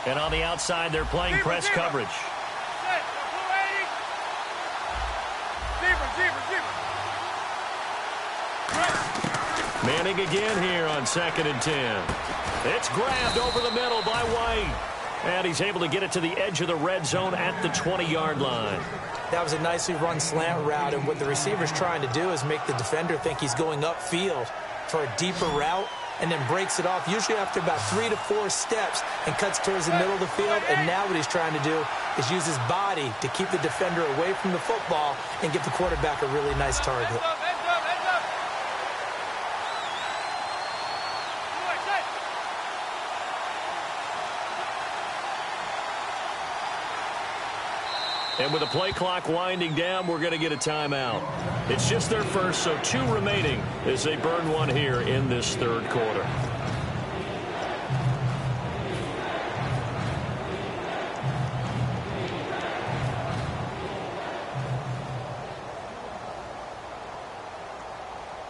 Speaker 4: And on the outside, they're playing press coverage. Manning again here on 2nd and 10. It's grabbed over the middle by White. And he's able to get it to the edge of the red zone at the 20-yard line.
Speaker 5: That was a nicely run slant route, and what the receiver's trying to do is make the defender think he's going upfield for a deeper route, and then breaks it off, usually after about 3 to 4 steps, and cuts towards the middle of the field. And now what he's trying to do is use his body to keep the defender away from the football and give the quarterback a really nice target.
Speaker 4: And with the play clock winding down, we're going to get a timeout. It's just their first, so 2 remaining as they burn one here in this 3rd quarter.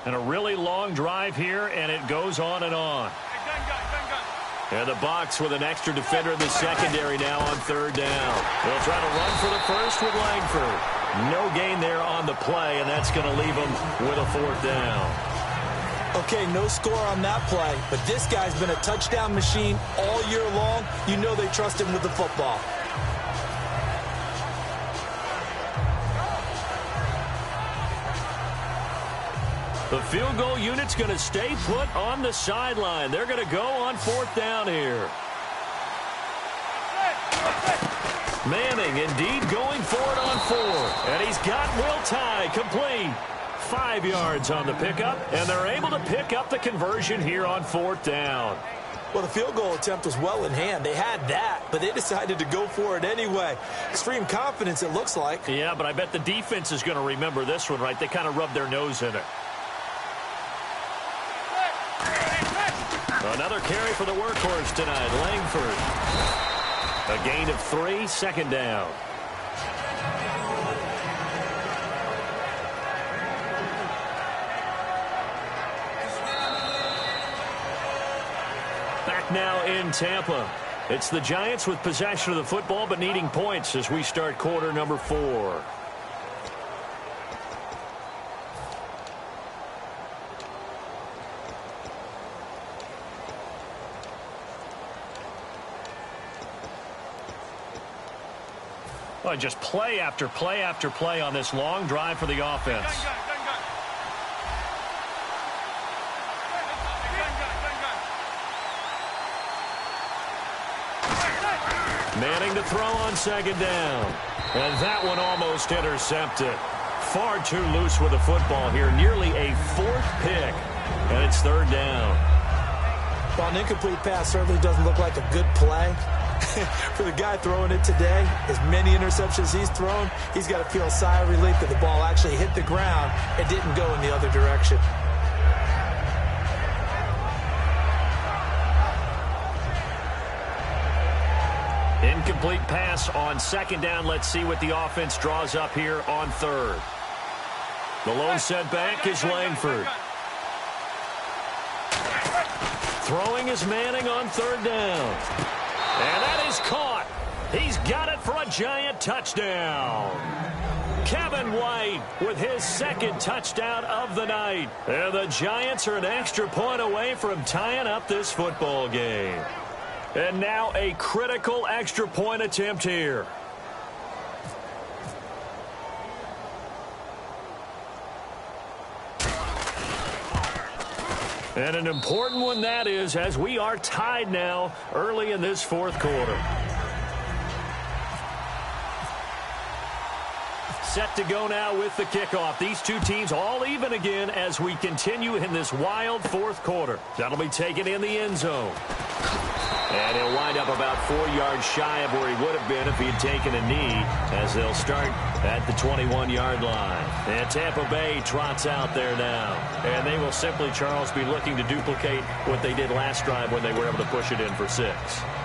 Speaker 4: And a really long drive here, and it goes on and on. And the box with an extra defender in the secondary now on 3rd down. They'll try to run for the first with Langford. No gain there on the play, and that's going to leave them with a 4th down.
Speaker 5: Okay, no score on that play, but this guy's been a touchdown machine all year long. You know they trust him with the football.
Speaker 4: The field goal unit's going to stay put on the sideline. They're going to go on 4th down here. Manning indeed going for it on 4. And he's got Will Tye complete. 5 yards on the pickup, and they're able to pick up the conversion here on 4th down.
Speaker 5: Well, the field goal attempt was well in hand. They had that, but they decided to go for it anyway. Extreme confidence, it looks like.
Speaker 4: Yeah, but I bet the defense is going to remember this one, right? They kind of rubbed their nose in it. Another carry for the workhorse tonight, Langford. A gain of 3, 2nd down. Back now in Tampa. It's the Giants with possession of the football but needing points as we start quarter number 4. Well, just play after play after play on this long drive for the offense. Manning to throw on 2nd down. And that one almost intercepted. Far too loose with the football here. Nearly a 4th pick. And it's 3rd down.
Speaker 5: Well, an incomplete pass certainly doesn't look like a good play. For the guy throwing it today, as many interceptions he's thrown, he's got to feel a sigh of relief that the ball actually hit the ground and didn't go in the other direction.
Speaker 4: Incomplete pass on 2nd down. Let's see what the offense draws up here on 3rd. The lone setback is Langford. Throwing is Manning on 3rd down. And that is caught. He's got it for a Giant touchdown. Kevin White with his 2nd touchdown of the night. And the Giants are an extra point away from tying up this football game. And now a critical extra point attempt here. And an important one that is, as we are tied now early in this 4th quarter. Set to go now with the kickoff. These two teams all even again as we continue in this wild fourth quarter. That'll be taken in the end zone. And he'll wind up about 4 yards shy of where he would have been if he had taken a knee, as they'll start at the 21-yard line. And Tampa Bay trots out there now. And they will simply, Charles, be looking to duplicate what they did last drive when they were able to push it in for 6.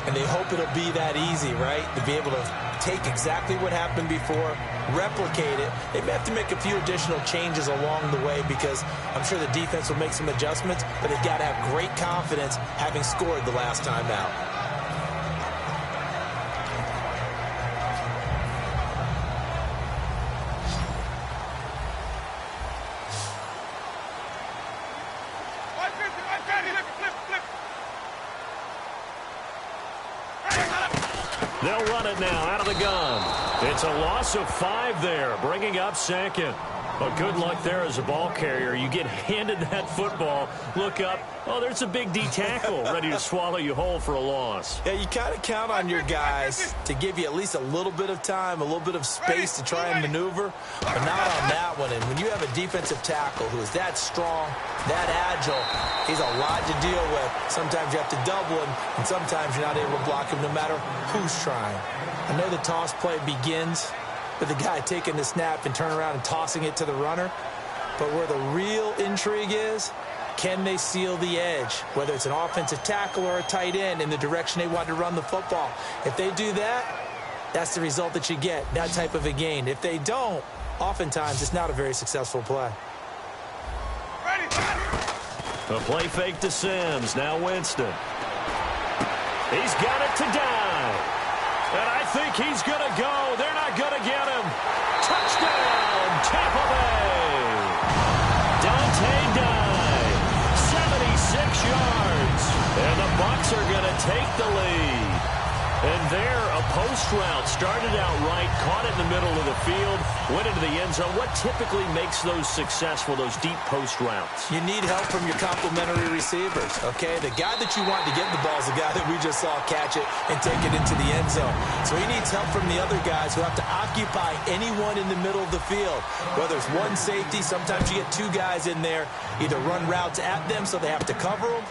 Speaker 5: And they hope it'll be that easy, right? To be able to take exactly what happened before, replicate it. They may have to make a few additional changes along the way because I'm sure the defense will make some adjustments, but they've got to have great confidence having scored the last time out.
Speaker 4: They'll run it now out of the gun. It's a loss of 5 there, bringing up second. But good luck there as a ball carrier. You get handed that football, look up, oh, there's a big D tackle ready to swallow you whole for a loss.
Speaker 5: Yeah, you kind of count on your guys to give you at least a little bit of time, a little bit of space to try and maneuver, but not on that one. And when you have a defensive tackle who is that strong, that agile, he's a lot to deal with. Sometimes you have to double him, and sometimes you're not able to block him no matter who's trying. I know the toss play begins with the guy taking the snap and turning around and tossing it to the runner. But where the real intrigue is, can they seal the edge? Whether it's an offensive tackle or a tight end in the direction they want to run the football. If they do that, that's the result that you get, that type of a gain. If they don't, oftentimes it's not a very successful play.
Speaker 4: A play fake to Sims. Now Winston. He's got it to dive. And I think he's going to go. They're not going to get him. Touchdown, Tampa Bay. Dante dive. 76 yards. And the Bucs are going to take the lead. And there, a post route started out right, caught it in the middle of the field, went into the end zone. What typically makes those successful, those deep post routes?
Speaker 5: You need help from your complementary receivers, okay? The guy that you want to get the ball is the guy that we just saw catch it and take it into the end zone. So he needs help from the other guys who have to occupy anyone in the middle of the field. Whether it's one safety, sometimes you get 2 guys in there, either run routes at them so they have to cover them,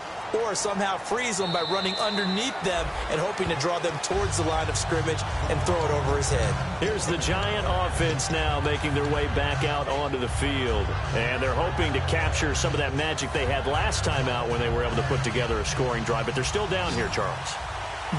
Speaker 5: or somehow freeze them by running underneath them and hoping to draw them towards the line of scrimmage and throw it over his head.
Speaker 4: Here's the Giant offense now making their way back out onto the field. And they're hoping to capture some of that magic they had last time out when they were able to put together a scoring drive. But they're still down here, Charles.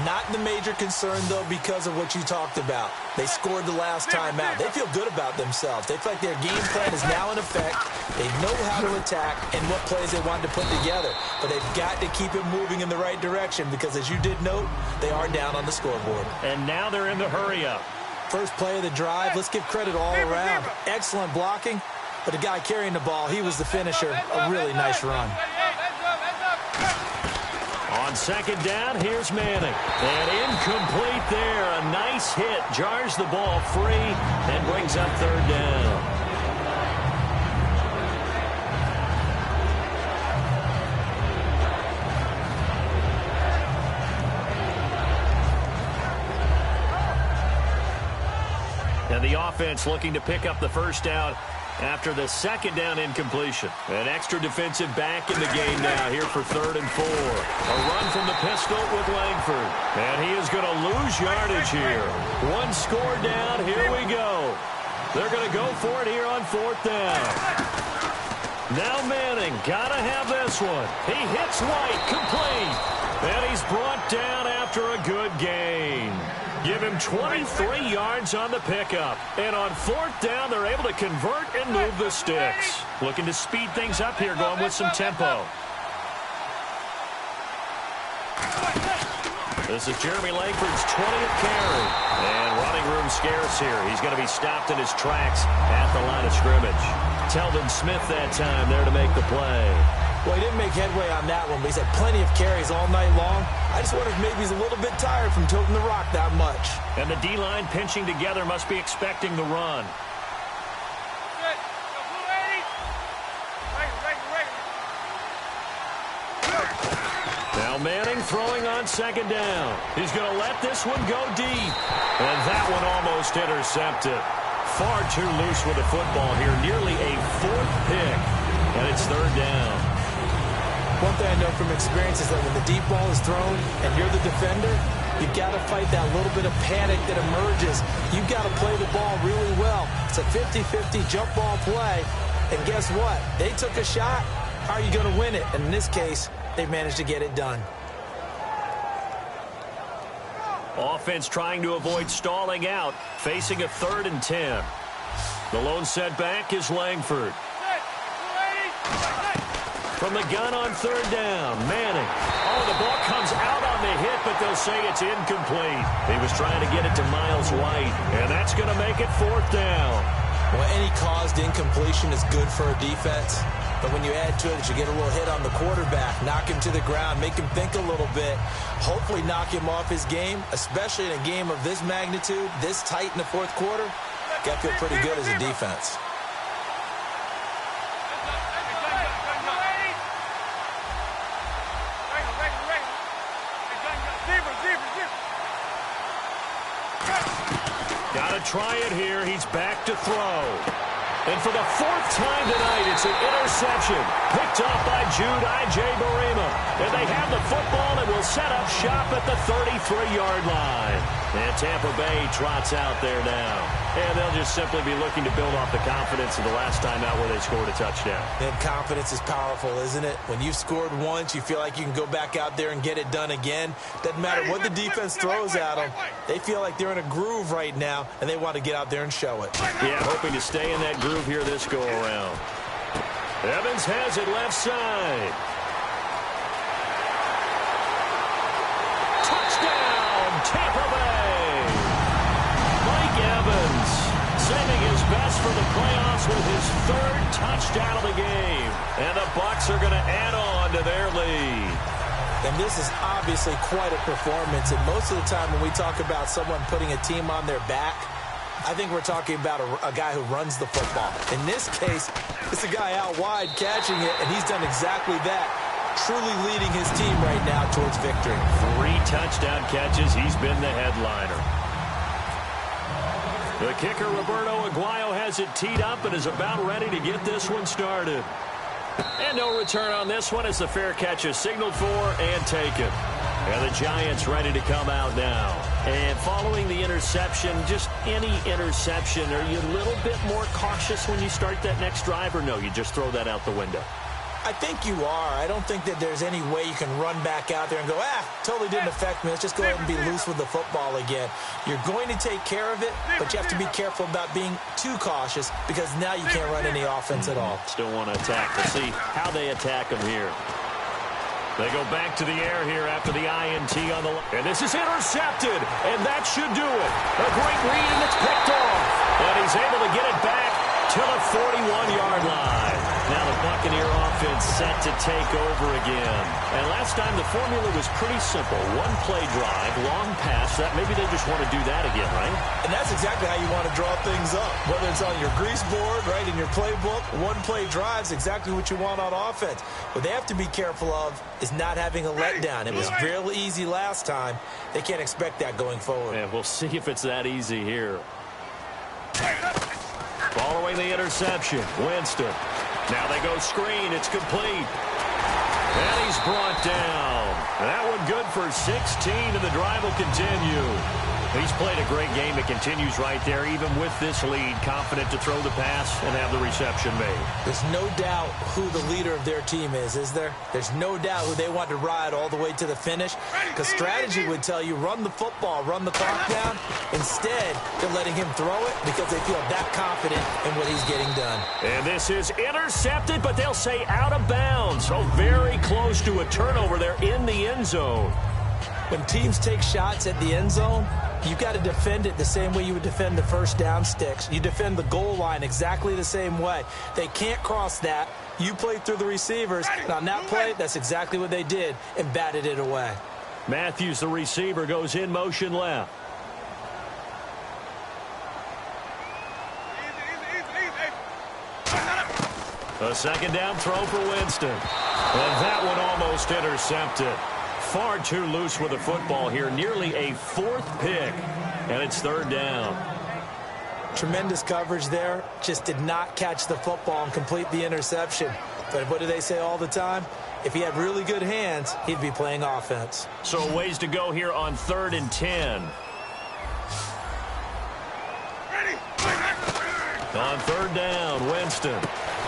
Speaker 5: Not the major concern, though, because of what you talked about. They scored the last time out. They feel good about themselves. They feel like their game plan is now in effect. They know how to attack and what plays they want to put together. But they've got to keep it moving in the right direction because, as you did note, they are down on the scoreboard.
Speaker 4: And now they're in the hurry-up.
Speaker 5: First play of the drive, let's give credit all around. Excellent blocking, but the guy carrying the ball, he was the finisher. A really nice run.
Speaker 4: On second down, here's Manning. And incomplete there. A nice hit. Jars the ball free and brings up third down. And the offense looking to pick up the first down after the second down incompletion. An extra defensive back in the game now here for 3rd and 4. A run from the pistol with Langford. And he is going to lose yardage here. 1 score down. Here we go. They're going to go for it here on 4th down. Now Manning, got to have this one. He hits White, complete. And he's brought down after a good gain. Give him 23 yards on the pickup. And on 4th down, they're able to convert and move the sticks. Looking to speed things up here, going with some tempo. This is Jeremy Langford's 20th carry. And running room scarce here. He's going to be stopped in his tracks at the line of scrimmage. Telvin Smith that time there to make the play.
Speaker 5: Well, he didn't make headway on that one, but he's had plenty of carries all night long. I just wonder if maybe he's a little bit tired from toting the rock that much.
Speaker 4: And the D-line pinching together must be expecting the run. Now Manning throwing on second down. He's going to let this one go deep. And that one almost intercepted. Far too loose with the football here. Nearly a 4th pick. And it's 3rd down.
Speaker 5: One thing I know from experience is that when the deep ball is thrown and you're the defender, you've got to fight that little bit of panic that emerges. You've got to play the ball really well. It's a 50-50 jump ball play. And guess what? They took a shot. How are you going to win it? And in this case, they managed to get it done.
Speaker 4: Offense trying to avoid stalling out, facing a 3rd and 10. The lone setback is Langford. From the gun on 3rd down, Manning. Oh, the ball comes out on the hit, but they'll say it's incomplete. He was trying to get it to Miles White, and that's going to make it 4th down.
Speaker 5: Well, any caused incompletion is good for a defense. But when you add to it that you get a little hit on the quarterback, knock him to the ground, make him think a little bit, hopefully knock him off his game, especially in a game of this magnitude, this tight in the 4th quarter, got to feel pretty good as a defense.
Speaker 4: Got to try it here. He's back to throw. And for the 4th time tonight, it's an interception. Picked up by Jude Ijebarima. And they have the football and will set up shop at the 33-yard line. And Tampa Bay trots out there now. And they'll just simply be looking to build off the confidence of the last time out where they scored a touchdown.
Speaker 5: And confidence is powerful, isn't it? When you've scored once, you feel like you can go back out there and get it done again. Doesn't matter what the defense throws at them. They feel like they're in a groove right now, and they want to get out there and show it.
Speaker 4: Yeah, hoping to stay in that groove here this go-around. Evans has it left side. Touchdown, Tampa Bay. Mike Evans saving his best for the playoffs with his 3rd touchdown of the game. And the Bucs are going to add on to their lead.
Speaker 5: And this is obviously quite a performance. And most of the time when we talk about someone putting a team on their back, I think we're talking about a guy who runs the football. In this case, it's a guy out wide catching it, and he's done exactly that, truly leading his team right now towards victory.
Speaker 4: 3 touchdown catches. He's been the headliner. The kicker, Roberto Aguayo, has it teed up and is about ready to get this one started. And no return on this one as the fair catch is signaled for and taken. And the Giants ready to come out now. And following the interception, just any interception, are you a little bit more cautious when you start that next drive, or no, you just throw that out the window?
Speaker 5: I think you are. I don't think that there's any way you can run back out there and go, totally didn't affect me. Let's just go ahead and be loose with the football again. You're going to take care of it, but you have to be careful about being too cautious because now you can't run any offense at all.
Speaker 4: Still want to attack. We'll see how they attack them here. They go back to the air here after the INT on the line. And this is intercepted, and that should do it. A great read, and it's picked off. And he's able to get it back to the 41-yard line. Now the Buccaneer offense set to take over again. And last time the formula was pretty simple. 1-play drive, long pass. That maybe they just want to do that again, right?
Speaker 5: And that's exactly how you want to draw things up. Whether it's on your grease board, right, in your playbook, 1-play drive's exactly what you want on offense. What they have to be careful of is not having a letdown. It was real easy last time. They can't expect that going forward.
Speaker 4: And we'll see if it's that easy here. Following the interception, Winston. Now they go screen. It's complete. And he's brought down. That one good for 16, and the drive will continue. He's played a great game. It continues right there, even with this lead. Confident to throw the pass and have the reception made.
Speaker 5: There's no doubt who the leader of their team is there? There's no doubt who they want to ride all the way to the finish. Because strategy would tell you, run the football, run the clock down. Instead, they're letting him throw it because they feel that confident in what he's getting done.
Speaker 4: And this is intercepted, but they'll say out of bounds. So very close to a turnover there in the end zone.
Speaker 5: When teams take shots at the end zone, you've got to defend it the same way you would defend the first down sticks. You defend the goal line exactly the same way. They can't cross that. You play through the receivers. And on that play, that's exactly what they did and batted it away.
Speaker 4: Matthews, the receiver, goes in motion left. A second down throw for Winston. And that one almost intercepted. Far too loose with the football here. Nearly a 4th pick. And it's 3rd down.
Speaker 5: tremendous coverage there. Just did not catch the football and complete the interception. But what do they say all the time? If he had really good hands, he'd be playing offense.
Speaker 4: So a ways to go here on 3rd and 10. On 3rd down, Winston.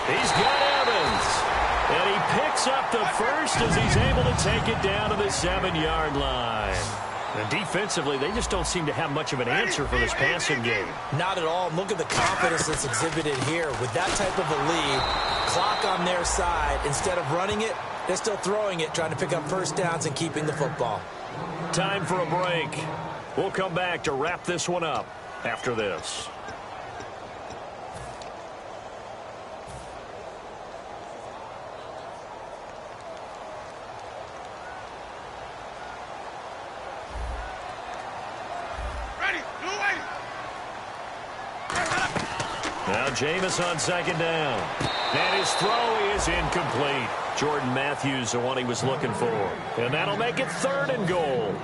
Speaker 4: He's got Evans. And he picks up the first as he's able to take it down to the 7-yard line. And defensively, they just don't seem to have much of an answer for this passing game.
Speaker 5: Not at all. Look at the confidence that's exhibited here. With that type of a lead, clock on their side, instead of running it, they're still throwing it, trying to pick up first downs and keeping the football.
Speaker 4: Time for a break. We'll come back to wrap this one up after this. Now Jameis on 2nd down. And his throw is incomplete. Jordan Matthews, the one he was looking for. And that'll make it 3rd and goal.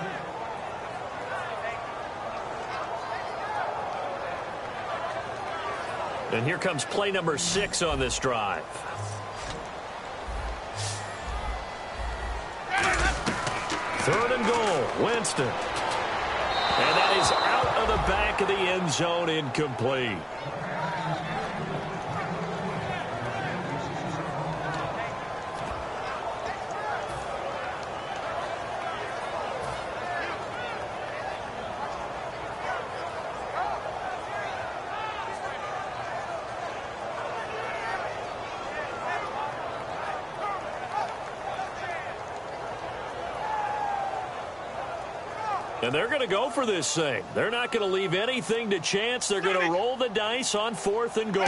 Speaker 4: And here comes play number 6 on this drive. Third and goal, Winston. And that is out of the back of the end zone, incomplete. And they're going to go for this thing. They're not going to leave anything to chance. They're going to roll the dice on 4th and goal.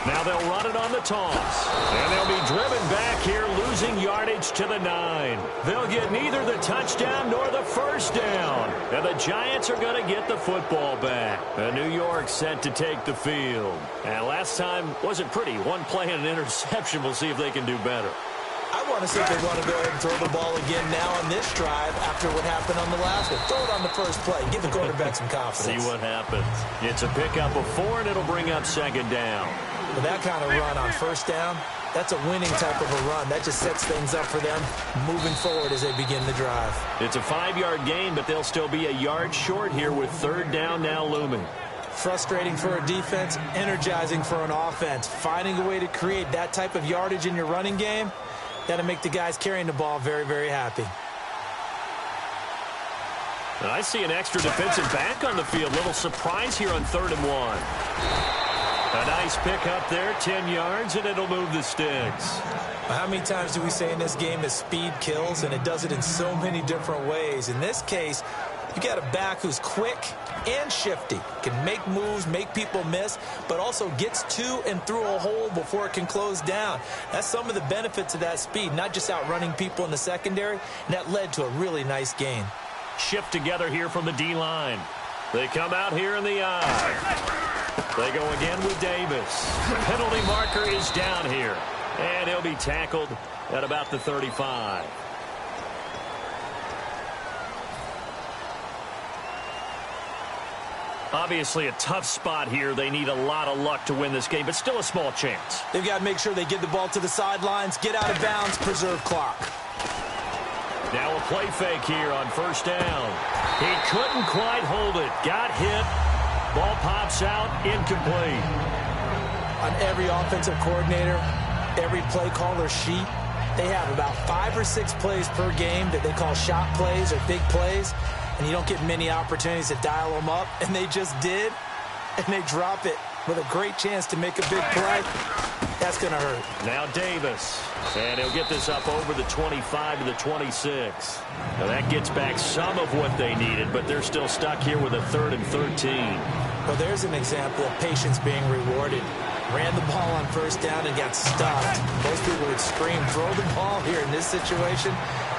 Speaker 4: Now they'll run it on the toss. And they'll be driven back here, losing yardage to the 9. They'll get neither the touchdown nor the first down. And the Giants are going to get the football back. And New York set to take the field. And last time wasn't pretty. One play and an interception. We'll see if they can do better.
Speaker 5: I want to see if they want to go ahead and throw the ball again now on this drive after what happened on the last one. Throw it on the first play. Give the quarterback some confidence.
Speaker 4: See what happens. It's a pickup of 4, and it'll bring up 2nd down.
Speaker 5: With that kind of run on first down, that's a winning type of a run. That just sets things up for them moving forward as they begin the drive.
Speaker 4: It's a 5-yard gain, but they'll still be a yard short here with 3rd down now looming.
Speaker 5: Frustrating for a defense, energizing for an offense. Finding a way to create that type of yardage in your running game, that'll make the guys carrying the ball very, very happy.
Speaker 4: And I see an extra defensive back on the field. Little surprise here on 3rd and 1. A nice pick up there, 10 yards, and it'll move the sticks.
Speaker 5: How many times do we say in this game that speed kills, and it does it in so many different ways? In this case, you got a back who's quick and shifty, can make moves, make people miss, but also gets to and through a hole before it can close down. That's some of the benefits of that speed, not just outrunning people in the secondary, and that led to a really nice gain.
Speaker 4: Shift together here from the D-line. They come out here in the eye. They go again with Davis. The penalty marker is down here, and he'll be tackled at about the 35. Obviously a tough spot here. They need a lot of luck to win this game, but still a small chance.
Speaker 5: They've got to make sure they get the ball to the sidelines, get out of bounds, preserve clock.
Speaker 4: Now a play fake here on 1st down. He couldn't quite hold it. Got hit. Ball pops out, incomplete.
Speaker 5: On every offensive coordinator, every play caller sheet, they have about 5 or 6 plays per game that they call shot plays or big plays, and you don't get many opportunities to dial them up, and they just did, and they drop it with a great chance to make a big play. That's going to hurt.
Speaker 4: Now Davis, and he'll get this up over the 25 to the 26. Now that gets back some of what they needed, but they're still stuck here with a 3rd and 13.
Speaker 5: Well, there's an example of patience being rewarded. Ran the ball on 1st down and got stuffed. Most people would scream, throw the ball here in this situation.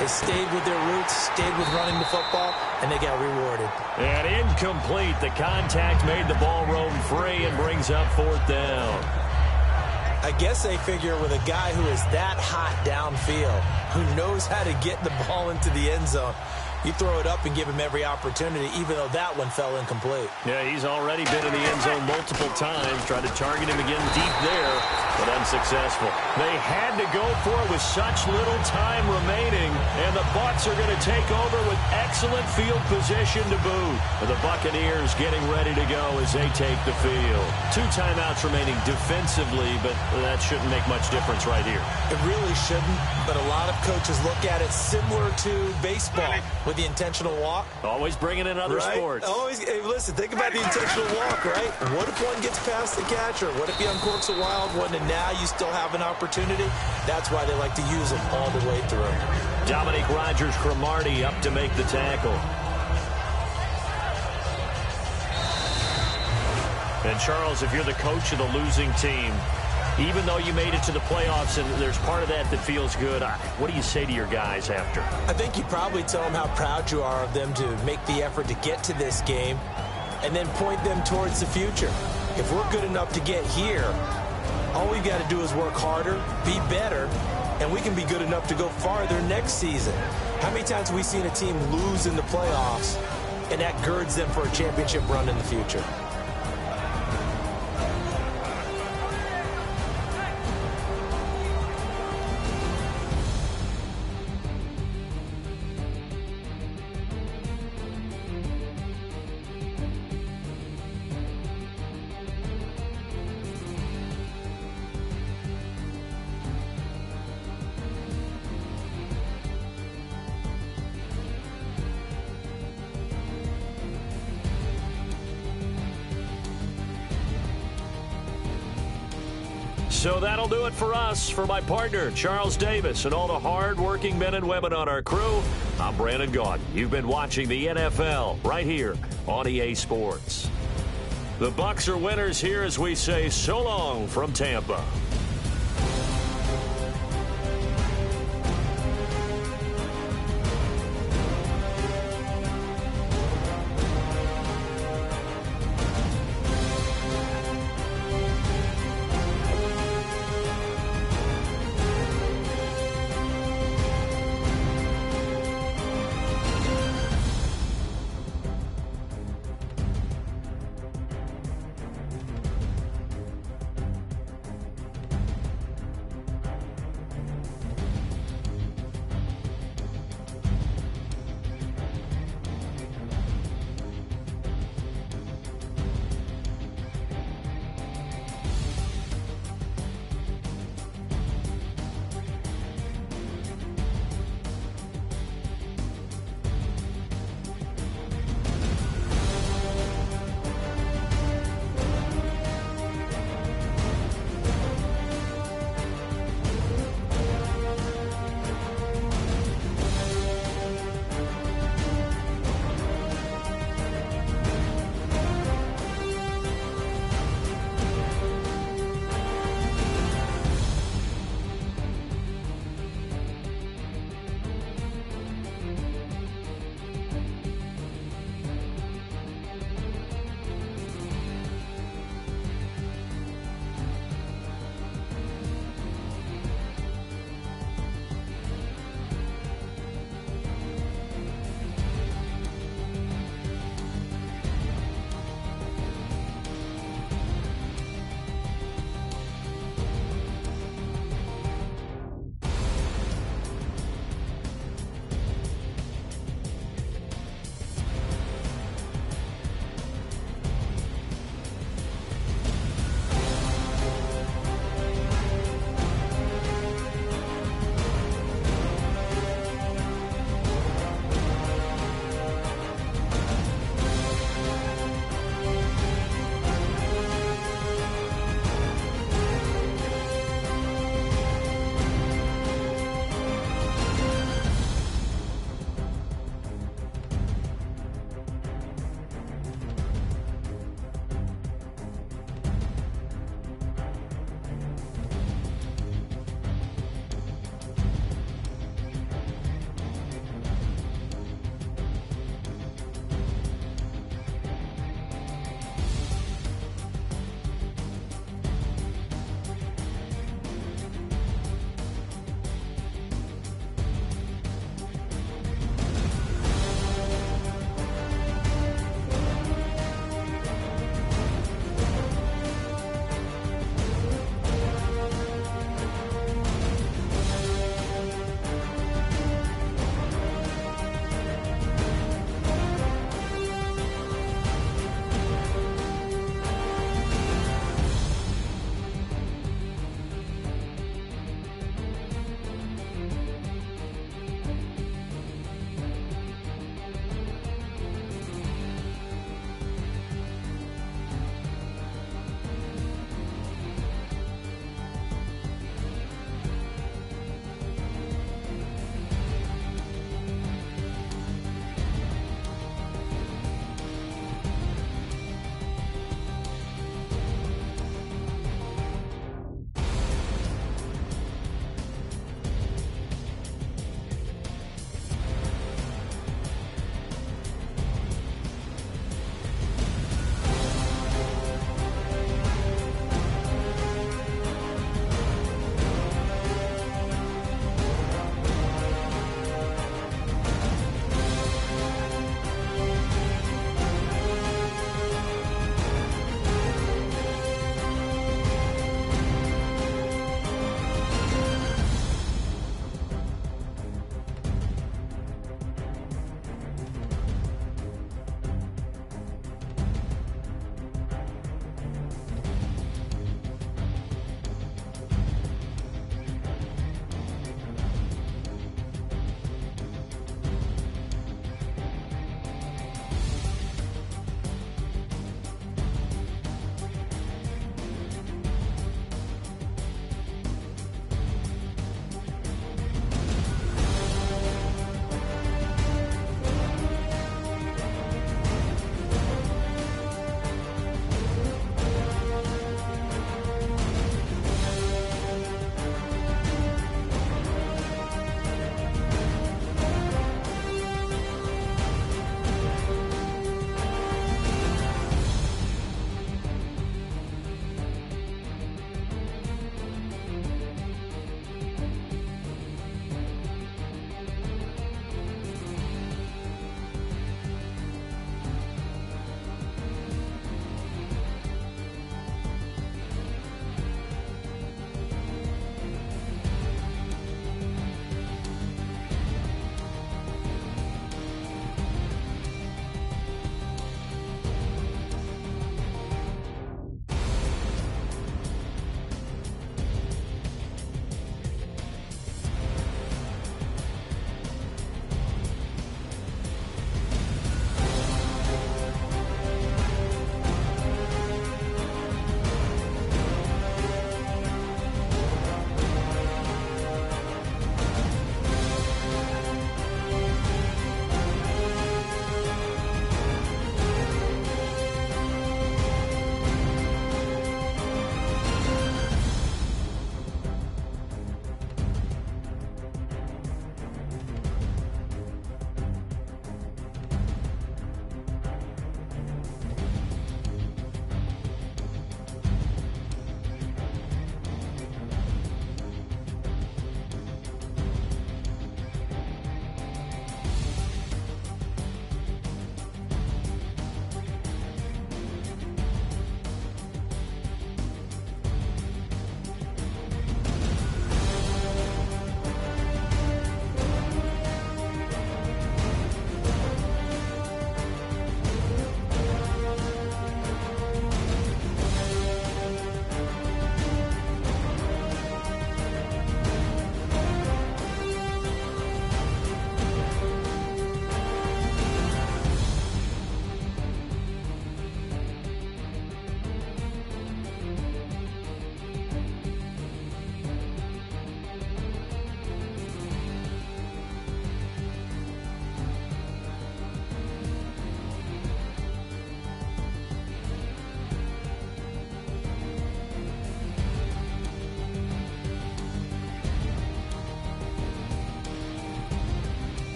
Speaker 5: They stayed with their roots, stayed with running the football, and they got rewarded.
Speaker 4: And incomplete. The contact made the ball roam free and brings up 4th down.
Speaker 5: I guess they figure with a guy who is that hot downfield, who knows how to get the ball into the end zone, You throw it up and give him every opportunity, even though that one fell incomplete.
Speaker 4: Yeah, he's already been in the end zone multiple times. Tried to target him again deep there, but unsuccessful. They had to go for it with such little time remaining, and the Bucs are going to take over with excellent field position to boot. The Buccaneers getting ready to go as they take the field. 2 timeouts remaining defensively, but that shouldn't make much difference right here.
Speaker 5: It really shouldn't, but a lot of coaches look at it similar to baseball with the intentional walk.
Speaker 4: Always bringing in other sports.
Speaker 5: Always. Hey, listen, think about the intentional walk, right? What if one gets past the catcher? What if he uncorks a wild one and now you still have an opportunity? That's why they like to use them all the way through.
Speaker 4: Dominique Rodgers-Cromartie up to make the tackle. And Charles, if you're the coach of the losing team, even though you made it to the playoffs and there's part of that that feels good, what do you say to your guys after?
Speaker 5: I think you probably tell them how proud you are of them to make the effort to get to this game and then point them towards the future. If we're good enough to get here, all we've got to do is work harder, be better, and we can be good enough to go farther next season. How many times have we seen a team lose in the playoffs and that girds them for a championship run in the future?
Speaker 4: So that'll do it for us. For my partner, Charles Davis, and all the hard-working men and women on our crew, I'm Brandon Gaudin. You've been watching the NFL right here on EA Sports. The Bucs are winners here as we say so long from Tampa.